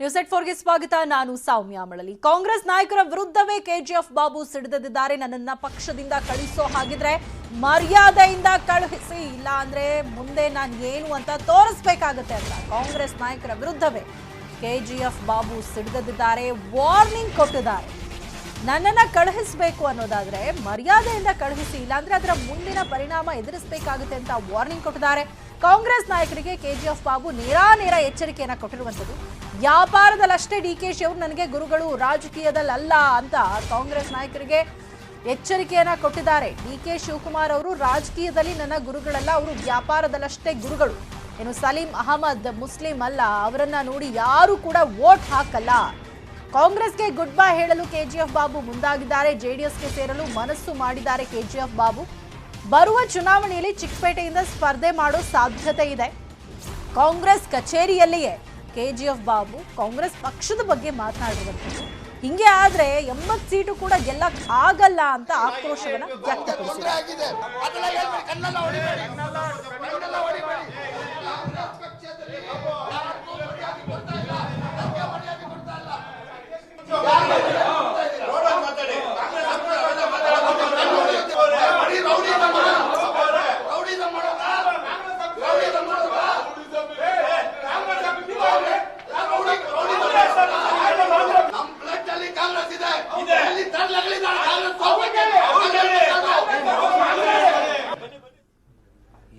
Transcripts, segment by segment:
News ಎಟ್ 4ಗೆ ಸ್ವಾಗತ. ನಾನು ಸೌಮ್ಯ ಮಳಲಿ. ಕಾಂಗ್ರೆಸ್ ನಾಯಕರ ವಿರುದ್ಧವೇ ಕೆಜಿಎಫ್ ಬಾಬು ಸಿಡಿದಿದ್ದಾರೆ. ನನ್ನನ್ನ ಪಕ್ಷದಿಂದ ಕಳಿಸೋ ಹಾಗಿದ್ರೆ ಮರ್ಯಾದೆಯಿಂದ ಕಳುಹಿಸಿ, ಇಲ್ಲ ಅಂದ್ರೆ ಮುಂದೆ ನಾನು ಏನು ಅಂತ ತೋರಿಸಬೇಕಾಗುತ್ತೆ ಅಂತ ಕಾಂಗ್ರೆಸ್ ನಾಯಕರ ವಿರುದ್ಧವೇ ಕೆಜಿಎಫ್ ಬಾಬು ಸಿಡಿದಿದ್ದಾರೆ. ವಾರ್ನಿಂಗ್ ಕೊಟ್ಟಿದ್ದಾರೆ. ನನ್ನನ್ನ ಕಳುಹಿಸಬೇಕು ಅನ್ನೋದಾದ್ರೆ ಮರ್ಯಾದೆಯಿಂದ ಕಳುಹಿಸಿ, ಇಲ್ಲಾಂದ್ರೆ ಅದರ ಮುಂದಿನ ಪರಿಣಾಮ ಎದುರಿಸಬೇಕಾಗುತ್ತೆ ಅಂತ ವಾರ್ನಿಂಗ್ ಕೊಟ್ಟಿದ್ದಾರೆ. ಕಾಂಗ್ರೆಸ್ ನಾಯಕರಿಗೆ ಕೆಜಿಎಫ್ ಬಾಬು ನೇರ ಎಚ್ಚರಿಕೆಯನ್ನ ಕೊಟ್ಟಿರುವಂತದ್ದು. ವ್ಯಾಪಾರದಲ್ಲಷ್ಟೇ ಡಿಕೆಶಿ ಅವರು ನನಗೆ ಗುರುಗಳು, ರಾಜಕೀಯದಲ್ಲ ಅಂತ ಕಾಂಗ್ರೆಸ್ ನಾಯಕರಿಗೆ ಎಚ್ಚರಿಕೆಯನ್ನ ಕೊಟ್ಟಿದ್ದಾರೆ. ಡಿಕೆ ಶಿವಕುಮಾರ್ ಅವರು ರಾಜಕೀಯದಲ್ಲಿ ನನ್ನ ಗುರುಗಳಲ್ಲ, ಅವರು ವ್ಯಾಪಾರದಲ್ಲಷ್ಟೇ ಗುರುಗಳು. ಏನು ಸಲೀಂ ಅಹಮದ್ ಮುಸ್ಲಿಂ ಅಲ್ಲ, ಅವರನ್ನ ನೋಡಿ ಯಾರು ಕೂಡ ವೋಟ್ ಹಾಕಲ್ಲ. ಕಾಂಗ್ರೆಸ್ಗೆ ಗುಡ್ ಬೈ ಹೇಳಲು ಕೆಜಿಎಫ್ ಬಾಬು ಮುಂದಾಗಿದ್ದಾರೆ. ಜೆಡಿಎಸ್ಗೆ ಸೇರಲು ಮನಸ್ಸು ಮಾಡಿದ್ದಾರೆ ಕೆಜಿಎಫ್ ಬಾಬು. ಬರುವ ಚುನಾವಣೆಯಲ್ಲಿ ಚಿಕ್ಕಪೇಟೆಯಿಂದ ಸ್ಪರ್ಧೆ ಮಾಡೋ ಸಾಧ್ಯತೆ ಇದೆ. ಕಾಂಗ್ರೆಸ್ ಕಚೇರಿಯಲ್ಲಿಯೇ ಕೆಜಿಎಫ್ ಬಾಬು ಕಾಂಗ್ರೆಸ್ ಪಕ್ಷದ ಬಗ್ಗೆ ಮಾತನಾಡಿರುವಂಥದ್ದು. ಹಿಂಗೆ ಆದ್ರೆ 80 ಸೀಟು ಕೂಡ ಗೆಲ್ಲಕ್ ಆಗಲ್ಲ ಅಂತ ಆಕ್ರೋಶವನ್ನ ವ್ಯಕ್ತಪಡಿಸಿದ್ದಾರೆ.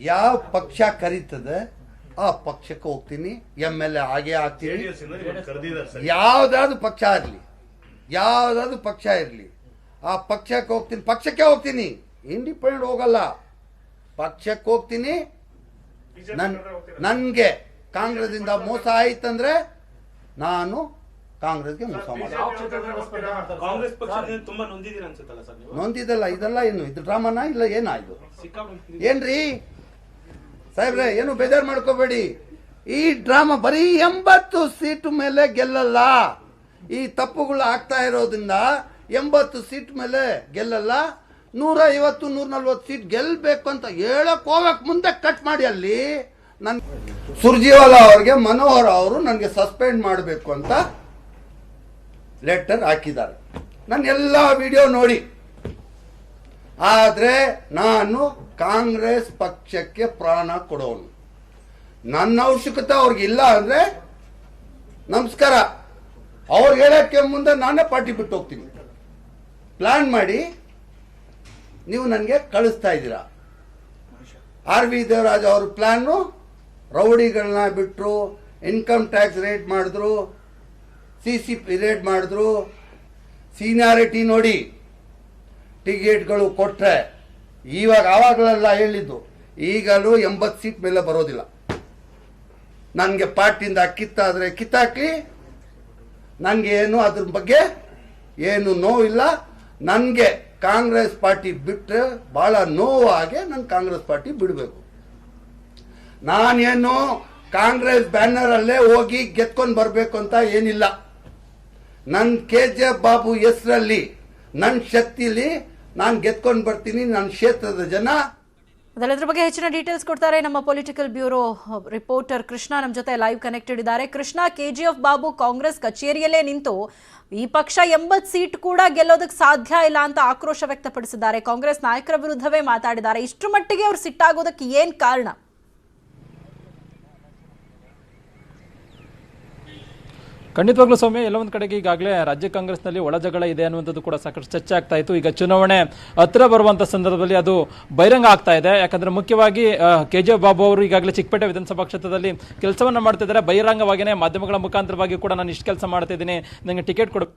ಯಾವ ಪಕ್ಷ ಕರೀತದೆ ಆ ಪಕ್ಷಕ್ಕೆ ಹೋಗ್ತೀನಿ, MLA ಆಗೇ ಆಗ್ತೀನಿ. ಯಾವ್ದಾದ್ರು ಪಕ್ಷ ಇರಲಿ ಆ ಪಕ್ಷಕ್ಕೆ ಹೋಗ್ತೀನಿ. ಇಂಡಿಪೆಂಡೆಂಟ್ ಹೋಗಲ್ಲ, ಪಕ್ಷಕ್ಕೆ ಹೋಗ್ತೀನಿ. ನನ್ಗೆ ಕಾಂಗ್ರೆಸ್ ಇಂದ ಮೋಸ ಆಯ್ತಂದ್ರೆ ನಾನು ಕಾಂಗ್ರೆಸ್ಗೆ ಮೋಸ ನೊಂದಿದಲ್ಲ. ಇದೆಲ್ಲ ಏನು ಇದು ಡ್ರಾಮಾನ ಇಲ್ಲ ಏನಾಯ್ತು ಏನ್ರಿ ಸಾಹೇಬ್ರೆ? ಏನು ಬೇಜಾರು ಮಾಡ್ಕೋಬೇಡಿ. ಈ ಡ್ರಾಮಾ ಬರೀ 80 ಸೀಟು ಮೇಲೆ ಗೆಲ್ಲಲ್ಲ. ಈ ತಪ್ಪುಗಳು ಆಗ್ತಾ ಇರೋದ್ರಿಂದ 80 ಸೀಟ್ ಮೇಲೆ ಗೆಲ್ಲಲ್ಲ. 150 140 ಸೀಟ್ ಗೆಲ್ಬೇಕು ಅಂತ ಹೇಳಕ್ ಹೋಗಕ್ ಮುಂದೆ ಕಟ್ ಮಾಡಿ ಅಲ್ಲಿ ನನ್ ಸುರ್ಜಿವಾಲಾ ಅವ್ರಿಗೆ ಮನೋಹರ್ ಅವರು ನನಗೆ ಸಸ್ಪೆಂಡ್ ಮಾಡಬೇಕು ಅಂತ ಲೆಟರ್ ಹಾಕಿದ್ದಾರೆ. ನನ್ನ ಎಲ್ಲ ವಿಡಿಯೋ ನೋಡಿ. ಆದ್ರೆ ನಾನು ಕಾಂಗ್ರೆಸ್ ಪಕ್ಷಕ್ಕೆ ಪ್ರಾಣ ಕೊಡೋನು. ನನ್ನ ಅವಶ್ಯಕತೆ ಅವ್ರಿಗೆ ಇಲ್ಲ ಅಂದ್ರೆ ನಮಸ್ಕಾರ. ಅವ್ರಿಗೆ ಹೇಳಕ್ಕೆ ಮುಂದೆ ನಾನೇ ಪಾರ್ಟಿ ಬಿಟ್ಟು ಹೋಗ್ತೀನಿ. ಪ್ಲಾನ್ ಮಾಡಿ ನೀವು ನನಗೆ ಕಳಿಸ್ತಾ ಇದ್ದೀರಾ. RV ದೇವರಾಜ್ ಅವ್ರ ಪ್ಲಾನು ರೌಡಿಗಳನ್ನ ಬಿಟ್ಟರು, ಇನ್ಕಮ್ ಟ್ಯಾಕ್ಸ್ ರೇಟ್ ಮಾಡಿದ್ರು, CCP ರೇಟ್ ಮಾಡಿದ್ರು. ಸೀನಿಯಾರಿಟಿ ನೋಡಿ ಟಿಕೆಟ್ಗಳು ಕೊಟ್ರೆ ಆವಾಗಲೆಲ್ಲ ಹೇಳಿದ್ದು, ಈಗಲೂ 80 ಸೀಟ್ ಮೇಲೆ ಬರೋದಿಲ್ಲ. ನನಗೆ ಪಾರ್ಟಿಯಿಂದ ಕಿತ್ತಾದ್ರೆ ಕಿತ್ತಾಕಿ, ನನಗೆ ಏನು ಅದ್ರ ಬಗ್ಗೆ ಏನು ನೋವಿಲ್ಲ. ನನಗೆ ಕಾಂಗ್ರೆಸ್ ಪಾರ್ಟಿ ಬಿಟ್ಟರೆ ಬಹಳ ನೋವಾಗೆ ನಾನು ಕಾಂಗ್ರೆಸ್ ಪಾರ್ಟಿ ಬಿಡಬೇಕು. ನಾನೇನು ಕಾಂಗ್ರೆಸ್ ಬ್ಯಾನರ್ ಅಲ್ಲೇ ಹೋಗಿ ಗೆದ್ಕೊಂಡು ಬರಬೇಕು ಅಂತ ಏನಿಲ್ಲ. ನನ್ನ ಕೆಜಿಎಫ್ ಬಾಬು ಹೆಸರಲ್ಲಿ ನನ್ನ ಶಕ್ತಿಲಿ ನಾನು ಗೆದ್ಕೊಂಡು ಬರ್ತೀನಿ. ನನ್ನ ಕ್ಷೇತ್ರದ ಜನ ಅದೆಲ್ಲದ್ರ ಬಗ್ಗೆ ಹೆಚ್ಚಿನ ಡೀಟೇಲ್ಸ್ ಕೊಡ್ತಾರೆ ನಮ್ಮ ಪೊಲಿಟಿಕಲ್ ಬ್ಯೂರೋ ರಿಪೋರ್ಟರ್ ಕೃಷ್ಣ ನಮ್ಮ ಜೊತೆ ಲೈವ್ ಕನೆಕ್ಟೆಡ್ ಇದ್ದಾರೆ. ಕೃಷ್ಣ, ಕೆಜಿಎಫ್ ಬಾಬು ಕಾಂಗ್ರೆಸ್ ಕಚೇರಿಯಲ್ಲೇ ನಿಂತು ಈ ಪಕ್ಷ 80 ಸೀಟ್ ಕೂಡ ಗೆಲ್ಲೋದಕ್ಕೆ ಸಾಧ್ಯ ಇಲ್ಲ ಅಂತ ಆಕ್ರೋಶ ವ್ಯಕ್ತಪಡಿಸಿದ್ದಾರೆ. ಕಾಂಗ್ರೆಸ್ ನಾಯಕರ ವಿರುದ್ಧವೇ ಮಾತಾಡಿದ್ದಾರೆ. ಇಷ್ಟರ ಮಟ್ಟಿಗೆ ಅವ್ರು ಸಿಟ್ಟಾಗೋದಕ್ಕೆ ಏನ್ ಕಾರಣ? ಖಂಡಿತವಾಗ್ಲೂ ಸೌಮ್ಯ, ಎಲ್ಲ ಒಂದು ಕಡೆಗೆ ಈಗಾಗಲೇ ರಾಜ್ಯ ಕಾಂಗ್ರೆಸ್ನಲ್ಲಿ ಒಳ ಜಗಳ ಇದೆ ಅನ್ನುವಂಥದ್ದು ಕೂಡ ಸಾಕಷ್ಟು ಚರ್ಚೆ ಆಗ್ತಾ ಇತ್ತು. ಈಗ ಚುನಾವಣೆ ಹತ್ತಿರ ಬರುವಂತ ಸಂದರ್ಭದಲ್ಲಿ ಅದು ಬಹಿರಂಗ ಆಗ್ತಾ ಇದೆ. ಯಾಕಂದ್ರೆ ಮುಖ್ಯವಾಗಿ ಕೆಜಿಎಫ್ ಬಾಬು ಅವರು ಈಗಾಗಲೇ ಚಿಕ್ಕಪೇಟೆ ವಿಧಾನಸಭಾ ಕ್ಷೇತ್ರದಲ್ಲಿ ಕೆಲಸವನ್ನ ಮಾಡ್ತಿದ್ದಾರೆ. ಬಹಿರಂಗವಾಗಿಯೇ ಮಾಧ್ಯಮಗಳ ಮುಖಾಂತರವಾಗಿ ಕೂಡ ನಾನು ಇಷ್ಟು ಕೆಲಸ ಮಾಡ್ತಾ ಇದ್ದೀನಿ, ನನಗೆ ಟಿಕೆಟ್ ಕೊಡು,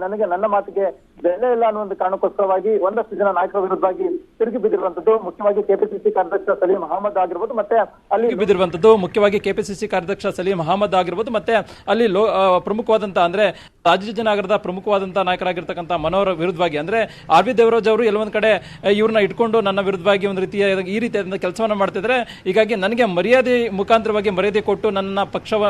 ನನಗೆ ನನ್ನ ಮಾತಿಗೆ ಬೆಲೆ ಇಲ್ಲ ಅನ್ನೋ ಕಾರಣಕ್ಕೋಸ್ಕರವಾಗಿ ಒಂದಷ್ಟು ಜನ ನಾಯಕರ ವಿರುದ್ಧವಾಗಿ ತಿರುಗಿ ಬಿದ್ದಿರುವಂತದ್ದು. ಮುಖ್ಯವಾಗಿ ಕೆಪಿಸಿಸಿ ಕಾರ್ಯಾಧ್ಯಕ್ಷ ಸಲೀಂ ಅಹಮದ್ ಆಗಿರ್ಬೋದು, ಮತ್ತೆ ಅಲ್ಲಿ ಬಿದ್ದಿರುವಂತದ್ದು ಮುಖ್ಯವಾಗಿ ಕೆಪಿಸಿಸಿ ಕಾರ್ಯಾಧ್ಯಕ್ಷ ಸಲೀಂ ಅಹಮದ್ ಆಗಿರ್ಬೋದು, ಮತ್ತೆ ಅಲ್ಲಿ ಪ್ರಮುಖವಾದಂತ ಅಂದ್ರೆ ರಾಜಾಜಿನಗರದ ಪ್ರಮುಖವಾದಂತಹ ನಾಯಕರಾಗಿರ್ತಕ್ಕಂಥ ಮನೋಹರ್ ವಿರುದ್ಧವಾಗಿ ಅಂದ್ರೆ RV ದೇವರಾಜ್ ಅವರು ಎಲ್ಲೊಂದ್ ಕಡೆ ಇವ್ರನ್ನ ಇಟ್ಕೊಂಡು ನನ್ನ ವಿರುದ್ಧವಾಗಿ ಒಂದು ರೀತಿಯ ಈ ರೀತಿಯಾದ ಕೆಲಸವನ್ನ ಮಾಡ್ತಿದ್ರೆ, ಹೀಗಾಗಿ ನನಗೆ ಮರ್ಯಾದೆ ಮುಖಾಂತರವಾಗಿ ಮರ್ಯಾದೆ ಕೊಟ್ಟು ನನ್ನ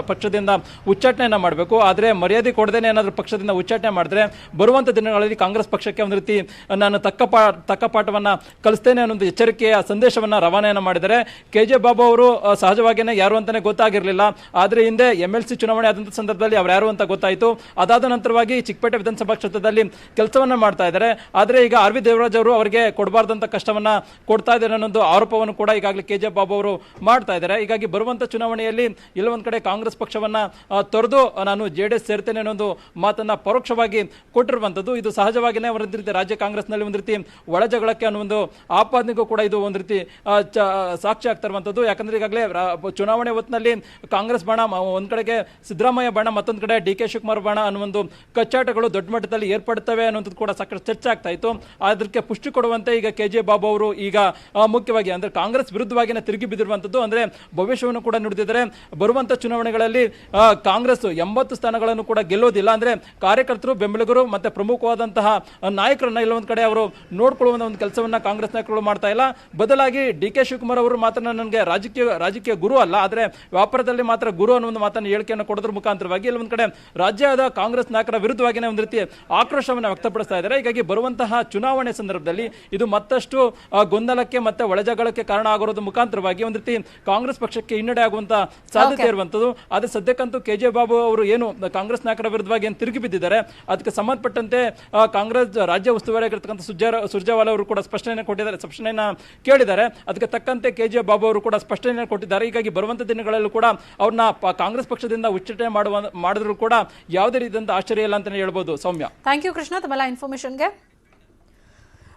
ಪಕ್ಷದಿಂದ ಉಚ್ಚಾಟನೆಯನ್ನ ಮಾಡಬೇಕು. ಆದ್ರೆ ಮರ್ಯಾದೆ ಕೊಡದೇನೆ ಏನಾದ್ರೂ ಪಕ್ಷದಿಂದ ಉಚ್ಚಾಟನೆ ಮಾಡಿದ್ರೆ ಬರುವಂತ ದಿನಗಳಲ್ಲಿ ಕಾಂಗ್ರೆಸ್ ಪಕ್ಷಕ್ಕೆ ಒಂದು ರೀತಿ ನಾನು ತಕ್ಕ ಪಾಠವನ್ನ ಕಲಿಸ್ತೇನೆ ಅನ್ನೋ ಒಂದು ಎಚ್ಚರಿಕೆಯ ಸಂದೇಶವನ್ನ ರವಾನೆಯನ್ನ ಮಾಡಿದ್ದಾರೆ. KJ ಬಾಬು ಅವರು ಸಹಜವಾಗಿಯೇ ಯಾರು ಅಂತಾನೆ ಗೊತ್ತಾಗಿರಲಿಲ್ಲ. ಆದ್ರೆ ಹಿಂದೆ MLC ಚುನಾವಣೆ ಆದಂತ ಸಂದರ್ಭದಲ್ಲಿ ಅವ್ರು ಯಾರು ಅಂತ ಗೊತ್ತಾಯಿತು. ಅದಾದ ನಂತರವಾಗಿ ಚಿಕ್ಕಪೇಟೆ ವಿಧಾನಸಭಾ ಕ್ಷೇತ್ರದಲ್ಲಿ ಕೆಲಸವನ್ನ ಮಾಡ್ತಾ ಇದ್ದಾರೆ. ಆದ್ರೆ ಈಗ RV ದೇವರಾಜ್ ಅವರು ಅವರಿಗೆ ಕೊಡಬಾರ್ದಂತ ಕಷ್ಟವನ್ನ ಕೊಡ್ತಾ ಇದ್ದಾರೆ ಅನ್ನೋ ಆರೋಪವನ್ನು ಕೂಡ ಈಗಾಗಲೇ KJ ಬಾಬು ಅವರು ಮಾಡ್ತಾ ಇದ್ದಾರೆ. ಹೀಗಾಗಿ ಬರುವಂತ ಚುನಾವಣೆಯಲ್ಲಿ ಎಲ್ಲೊಂದ್ ಕಡೆ ಕಾಂಗ್ರೆಸ್ ಪಕ್ಷವನ್ನ ತೊರೆದು ನಾನು JDS ಸೇರ್ತೇನೆ ಅನ್ನೋ ಮಾತನ್ನ ಪರೋಕ್ಷವಾಗಿ ಕೊಟ್ಟಿರುವಂತದ್ದು. ಇದು ಸಹಜವಾಗಿಯೇ ಒಂದು ರೀತಿ ರಾಜ್ಯ ಕಾಂಗ್ರೆಸ್ನಲ್ಲಿ ಒಂದು ರೀತಿ ಒಳಜಗಳಕ್ಕೆ ಅನ್ನೋ ಒಂದು ಆಪಾದನೆಗೂ ಕೂಡ ಇದು ಒಂದು ರೀತಿ ಸಾಕ್ಷಿ ಆಗ್ತಾ ಇರುವಂತದ್ದು. ಯಾಕಂದ್ರೆ ಈಗಾಗಲೇ ಚುನಾವಣೆ ಹೊತ್ತಿನಲ್ಲಿ ಕಾಂಗ್ರೆಸ್ ಬಣ ಒಂದ್ ಕಡೆಗೆ ಸಿದ್ದರಾಮಯ್ಯ ಬಣ, ಮತ್ತೊಂದ್ ಕಡೆ DK ಶಿವಕುಮಾರ್ ಬಣ ಅನ್ನೋ ಒಂದು ಕಚ್ಚಾಟಗಳು ದೊಡ್ಡ ಮಟ್ಟದಲ್ಲಿ ಏರ್ಪಡುತ್ತವೆ ಅನ್ನೋದು ಕೂಡ ಸಾಕಷ್ಟು ಚರ್ಚೆ ಆಗ್ತಾ ಇತ್ತು. ಅದಕ್ಕೆ ಪುಷ್ಟಿ ಕೊಡುವಂತೆ ಈಗ KJ ಬಾಬು ಅವರು ಈಗ ಮುಖ್ಯವಾಗಿ ಅಂದ್ರೆ ಕಾಂಗ್ರೆಸ್ ವಿರುದ್ಧವಾಗಿನೇ ತಿರುಗಿ ಬಿದ್ದಿರುವಂತದ್ದು. ಅಂದ್ರೆ ಭವಿಷ್ಯವನ್ನು ಕೂಡ ನುಡಿದಿದ್ದಾರೆ. ಬರುವಂತ ಚುನಾವಣೆಗಳಲ್ಲಿ ಕಾಂಗ್ರೆಸ್ 80 ಸ್ಥಾನಗಳನ್ನು ಕೂಡ ಗೆಲ್ಲೋದಿಲ್ಲ. ಅಂದ್ರೆ ಕಾರ್ಯಕರ್ತರು, ಬೆಂಬಲಿಗರು ಮತ್ತೆ ಪ್ರಮುಖವಾದಂತಹ ನಾಯಕರನ್ನ ಇಲ್ಲ ಒಂದ್ ಕಡೆ ಅವರು ನೋಡ್ಕೊಳ್ಳುವ ಒಂದು ಕೆಲಸವನ್ನ ಕಾಂಗ್ರೆಸ್ ನಾಯಕರು ಮಾಡ್ತಾ ಇಲ್ಲ. ಬದಲಾಗಿ DK ಶಿವಕುಮಾರ್ ಅವರು ಮಾತ್ರ ನನಗೆ ರಾಜಕೀಯ ಗುರು ಅಲ್ಲ, ಆದ್ರೆ ವ್ಯಾಪಾರದಲ್ಲಿ ಮಾತ್ರ ಗುರು ಅನ್ನೋ ಒಂದು ಮಾತನ್ನು ಹೇಳಿಕೆಯನ್ನು ಕೊಡೋದ್ರ ಮುಖಾಂತರವಾಗಿ ಇಲ್ಲಿ ಒಂದ್ ಕಡೆ ರಾಜ್ಯದ ಕಾಂಗ್ರೆಸ್ ನಾಯಕರ ವಿರುದ್ಧವಾಗಿನೇ ಒಂದು ರೀತಿ ಆಕ್ರೋಶವನ್ನು ವ್ಯಕ್ತಪಡಿಸ್ತಾ ಇದ್ದಾರೆ. ಹೀಗಾಗಿ ಬರುವಂತಹ ಚುನಾವಣೆ ಸಂದರ್ಭದಲ್ಲಿ ಇದು ಮತ್ತಷ್ಟು ಗೊಂದಲಕ್ಕೆ ಮತ್ತೆ ಒಳಜಗಳಕ್ಕೆ ಕಾರಣ ಆಗಿರೋದ್ರ ಮುಖಾಂತರವಾಗಿ ಒಂದು ರೀತಿ ಕಾಂಗ್ರೆಸ್ ಪಕ್ಷಕ್ಕೆ ಹಿನ್ನಡೆ ಆಗುವಂತ ಸಾಧ್ಯತೆ ಇರುವಂತದ್ದು. ಆದ್ರೆ ಸದ್ಯಕ್ಕಂತೂ KJ ಬಾಬು ಅವರು ಏನು ಕಾಂಗ್ರೆಸ್ ನಾಯಕರ ವಿರುದ್ಧವಾಗಿ ಏನು ತಿರುಗಿ ಬಿದ್ದಿದ್ದಾರೆ ಅದಕ್ಕೆ ಸಂಬಂಧಪಟ್ಟಂತೆ ಕಾಂಗ್ರೆಸ್ ರಾಜ್ಯ ಉಸ್ತುವಾರಿ ಆಗಿರ್ತಕ್ಕಂಥ ಸುರ್ಜೇವಾಲಾ ಅವರು ಕೂಡ ಸ್ಪಷ್ಟನೆಯನ್ನ ಕೇಳಿದ್ದಾರೆ. ಅದಕ್ಕೆ ತಕ್ಕಂತೆ KJ ಬಾಬು ಅವರು ಕೂಡ ಸ್ಪಷ್ಟನೆ ಕೊಟ್ಟಿದ್ದಾರೆ. ಹೀಗಾಗಿ ಬರುವಂತ ದಿನಗಳಲ್ಲೂ ಕೂಡ ಅವ್ರನ್ನ ಕಾಂಗ್ರೆಸ್ ಪಕ್ಷದಿಂದ ಉಚ್ಚಾಟನೆ ಮಾಡಿದ್ರು ಕೂಡ ಯಾವುದೇ ರೀತಿಯಿಂದ ಆಶ್ಚರ್ಯ ಇಲ್ಲ ಅಂತಾನೆ ಹೇಳ್ಬೋದು. ಸೌಮ್ಯ, ಥ್ಯಾಂಕ್ ಯು ಕೃಷ್ಣ ತಮ್ಮೆಲ್ಲ ಇನ್ಫಾರ್ಮೇಶನ್ಗೆ.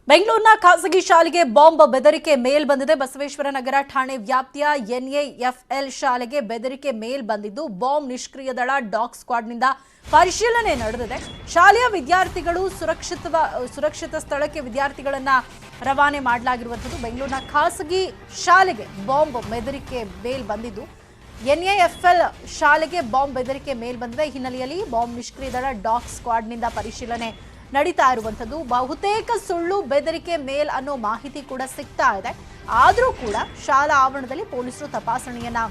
ಬೆಂಗಳೂರಿನ ಖಾಸಗಿ ಶಾಲೆಗೆ ಬಾಂಬ್ ಬೆದರಿಕೆ ಮೇಲ್ ಬಂದಿದೆ. ಬಸವೇಶ್ವರ ನಗರ ಠಾಣೆ ವ್ಯಾಪ್ತಿಯ NAFL ಶಾಲೆಗೆ ಬೆದರಿಕೆ ಮೇಲ್ ಬಂದಿದ್ದು ಬಾಂಬ್ ನಿಷ್ಕ್ರಿಯ ದಳ ಡಾಗ್ ಸ್ಕ್ವಾಡ್ನಿಂದ ಪರಿಶೀಲನೆ ನಡೆದಿದೆ. ಶಾಲೆಯ ವಿದ್ಯಾರ್ಥಿಗಳು ಸುರಕ್ಷಿತ ಸ್ಥಳಕ್ಕೆ ವಿದ್ಯಾರ್ಥಿಗಳನ್ನ ರವಾನೆ ಮಾಡಲಾಗಿರುವಂಥದ್ದು. ಬೆಂಗಳೂರಿನ ಖಾಸಗಿ ಶಾಲೆಗೆ ಬಾಂಬ್ ಬೆದರಿಕೆ ಮೇಲ್ ಬಂದಿದ್ದು NAFL ಶಾಲೆಗೆ ಬಾಂಬ್ ಬೆದರಿಕೆ ಮೇಲ್ ಬಂದಿದೆ. ಹಿನ್ನೆಲೆಯಲ್ಲಿ ಬಾಂಬ್ ನಿಷ್ಕ್ರಿಯ ದಳ ಡಾಗ್ ಸ್ಕ್ವಾಡ್ನಿಂದ ಪರಿಶೀಲನೆ ನಡೀತಾ ಇರುವಂಥದ್ದು. ಬಹುತೇಕ ಸುಳ್ಳು ಬೆದರಿಕೆ ಮೇಲ್ ಅನ್ನೋ ಮಾಹಿತಿ ಕೂಡ ಸಿಗ್ತಾ ಇದೆ. ಆದರೂ ಕೂಡ ಶಾಲಾ ಆವರಣದಲ್ಲಿ ಪೊಲೀಸರು ತಪಾಸಣೆಯನ್ನ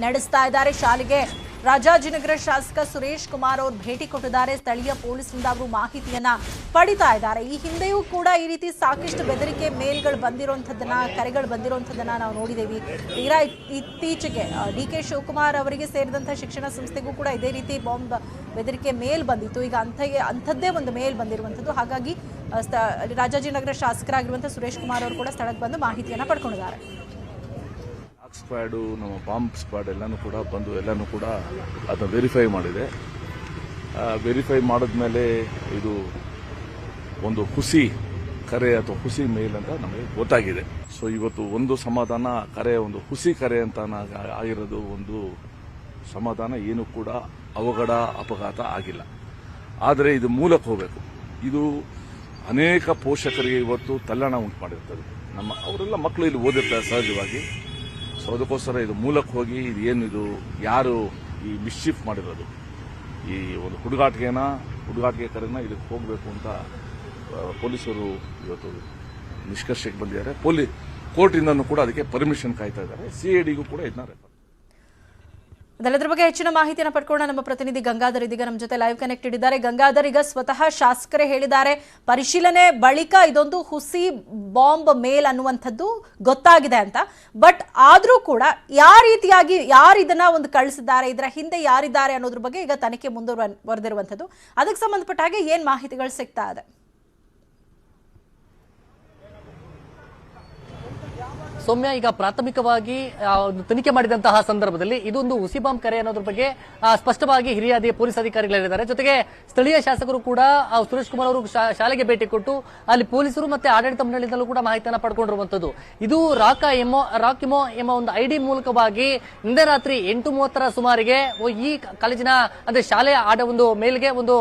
ನಡೆಸ್ತಾ ಇದ್ದಾರೆ. ಶಾಲೆಗೆ ರಾಜಾಜಿನಗರ ಶಾಸಕ ಸುರೇಶ್ ಕುಮಾರ್ ಅವರು ಭೇಟಿ ಕೊಟ್ಟಿದ್ದಾರೆ. ಸ್ಥಳೀಯ ಪೊಲೀಸರಿಂದ ಅವರು ಮಾಹಿತಿಯನ್ನ ಪಡಿತಾ ಇದ್ದಾರೆ. ಈ ಹಿಂದೆಯೂ ಕೂಡ ಈ ರೀತಿ ಸಾಕಷ್ಟು ಬೆದರಿಕೆ ಮೇಲ್ಗಳು ಬಂದಿರುವಂಥದ್ದನ್ನ, ಕರೆಗಳು ಬಂದಿರುವಂಥದ್ದನ್ನ ನಾವು ನೋಡಿದ್ದೇವೆ. ತೀರಾ ಇತ್ತೀಚೆಗೆ DK ಶಿವಕುಮಾರ್ ಅವರಿಗೆ ಸೇರಿದಂಥ ಶಿಕ್ಷಣ ಸಂಸ್ಥೆಗೂ ಕೂಡ ಇದೇ ರೀತಿ ಬಾಂಬ್ ಬೆದರಿಕೆ ಮೇಲ್ ಬಂದಿತ್ತು. ಈಗ ಅಂಥದ್ದೇ ಒಂದು ಮೇಲ್ ಬಂದಿರುವಂಥದ್ದು. ಹಾಗಾಗಿ ರಾಜಾಜಿನಗರ ಶಾಸಕರಾಗಿರುವಂಥ ಸುರೇಶ್ ಕುಮಾರ್ ಅವರು ಕೂಡ ಸ್ಥಳಕ್ಕೆ ಬಂದು ಮಾಹಿತಿಯನ್ನ ಪಡ್ಕೊಂಡಿದ್ದಾರೆ. ಸ್ಕ್ವಾಡು, ನಮ್ಮ ಬಾಂಬ್ ಸ್ಕ್ವಾಡ್ ಎಲ್ಲನೂ ಕೂಡ ಬಂದು ಎಲ್ಲನೂ ಕೂಡ ಅದನ್ನು ವೆರಿಫೈ ಮಾಡಿದೆ. ವೆರಿಫೈ ಮಾಡಿದ್ಮೇಲೆ ಇದು ಒಂದು ಹುಸಿ ಕರೆ ಅಥವಾ ಹುಸಿ ಮೇಲ್ ಅಂತ ನಮಗೆ ಗೊತ್ತಾಗಿದೆ. ಸೊ ಇವತ್ತು ಒಂದು ಸಮಾಧಾನ, ಕರೆ ಒಂದು ಹುಸಿ ಕರೆ ಅಂತ ಆಗಿರೋದು ಒಂದು ಸಮಾಧಾನ. ಏನು ಕೂಡ ಅವಘಡ, ಅಪಘಾತ ಆಗಿಲ್ಲ. ಆದರೆ ಇದು ಮೂಲಕ್ಕೆ ಹೋಗಬೇಕು. ಇದು ಅನೇಕ ಪೋಷಕರಿಗೆ ಇವತ್ತು ತಲ್ಲಣ ಉಂಟು ಮಾಡಿರ್ತದೆ. ಅವರೆಲ್ಲ ಮಕ್ಕಳು ಇಲ್ಲಿ ಓದಿರ್ತಾರೆ ಸಹಜವಾಗಿ. ಸೊ ಅದಕ್ಕೋಸ್ಕರ ಇದು ಮೂಲಕ್ಕೆ ಹೋಗಿ ಇದು ಏನಿದು, ಯಾರು ಈ ಮಿಸ್ಚೀಫ್ ಮಾಡಿರೋದು, ಈ ಒಂದು ಹುಡುಗಾಟಿಕೆ ಕರೆನ ಇದಕ್ಕೆ ಹೋಗಬೇಕು ಅಂತ ಪೊಲೀಸರು ಇವತ್ತು ನಿಷ್ಕರ್ಷಕ್ಕೆ ಬಂದಿದ್ದಾರೆ. ಕೋರ್ಟಿಂದನೂ ಕೂಡ ಅದಕ್ಕೆ ಪರ್ಮಿಷನ್ ಕಾಯ್ತಾ ಇದ್ದಾರೆ. CIDಗೂ ಕೂಡ ಇದನ್ನ ರೆಫರ್. ಅದೆಲ್ಲದರ ಬಗ್ಗೆ ಹೆಚ್ಚಿನ ಮಾಹಿತಿಯನ್ನು ಪಡ್ಕೊಳ್ಳೋಣ. ನಮ್ಮ ಪ್ರತಿನಿಧಿ ಗಂಗಾಧರ್ ಇದೀಗ ನಮ್ಮ ಜೊತೆ ಲೈವ್ ಕನೆಕ್ಟೆಡ್ ಇದ್ದಾರೆ. ಗಂಗಾಧರ್, ಈಗ ಸ್ವತಃ ಶಾಸಕರೇ ಹೇಳಿದ್ದಾರೆ ಪರಿಶೀಲನೆ ಬಳಿಕ ಇದೊಂದು ಹುಸಿ ಬಾಂಬ್ ಮೇಲ್ ಅನ್ನುವಂಥದ್ದು ಗೊತ್ತಾಗಿದೆ ಅಂತ. ಬಟ್ ಆದ್ರೂ ಕೂಡ ಯಾರು ಇದನ್ನ ಒಂದು ಕಳಿಸಿದ್ದಾರೆ, ಇದರ ಹಿಂದೆ ಯಾರಿದ್ದಾರೆ ಅನ್ನೋದ್ರ ಬಗ್ಗೆ ಈಗ ತನಿಖೆ ಮುಂದುವರೆದಿರುವಂಥದ್ದು. ಅದಕ್ಕೆ ಸಂಬಂಧಪಟ್ಟ ಹಾಗೆ ಏನ್ ಮಾಹಿತಿಗಳು ಸಿಗ್ತಾ ಇದೆ? ಸೌಮ್ಯ, ಈಗ ಪ್ರಾಥಮಿಕವಾಗಿ ತನಿಖೆ ಮಾಡಿದಂತಹ ಸಂದರ್ಭದಲ್ಲಿ ಇದೊಂದು ಹುಸಿ ಬಾಂಬ್ ಕರೆ ಅನ್ನೋದ್ರ ಬಗ್ಗೆ ಸ್ಪಷ್ಟವಾಗಿ ಹಿರಿಯ ಪೊಲೀಸ್ ಅಧಿಕಾರಿಗಳು ಹೇಳಿದ್ದಾರೆ. ಜೊತೆಗೆ ಸ್ಥಳೀಯ ಶಾಸಕರು ಕೂಡ ಸುರೇಶ್ ಕುಮಾರ್ ಅವರು ಶಾಲೆಗೆ ಭೇಟಿ ಕೊಟ್ಟು ಅಲ್ಲಿ ಪೊಲೀಸರು ಮತ್ತೆ ಆಡಳಿತ ಮಂಡಳಿಯಿಂದಲೂ ಕೂಡ ಮಾಹಿತಿಯನ್ನು ಪಡ್ಕೊಂಡಿರುವಂತದ್ದು. ಇದು ರಾಕಿಮೋ ಎಂಬ ಒಂದು ID ಮೂಲಕವಾಗಿ ನಿನ್ನೆ ರಾತ್ರಿ 8:30 ಸುಮಾರಿಗೆ ಈ ಕಾಲೇಜಿನ ಅಂದ್ರೆ ಶಾಲೆಯ ಒಂದು ಮೇಲ್ಗೆ ಒಂದು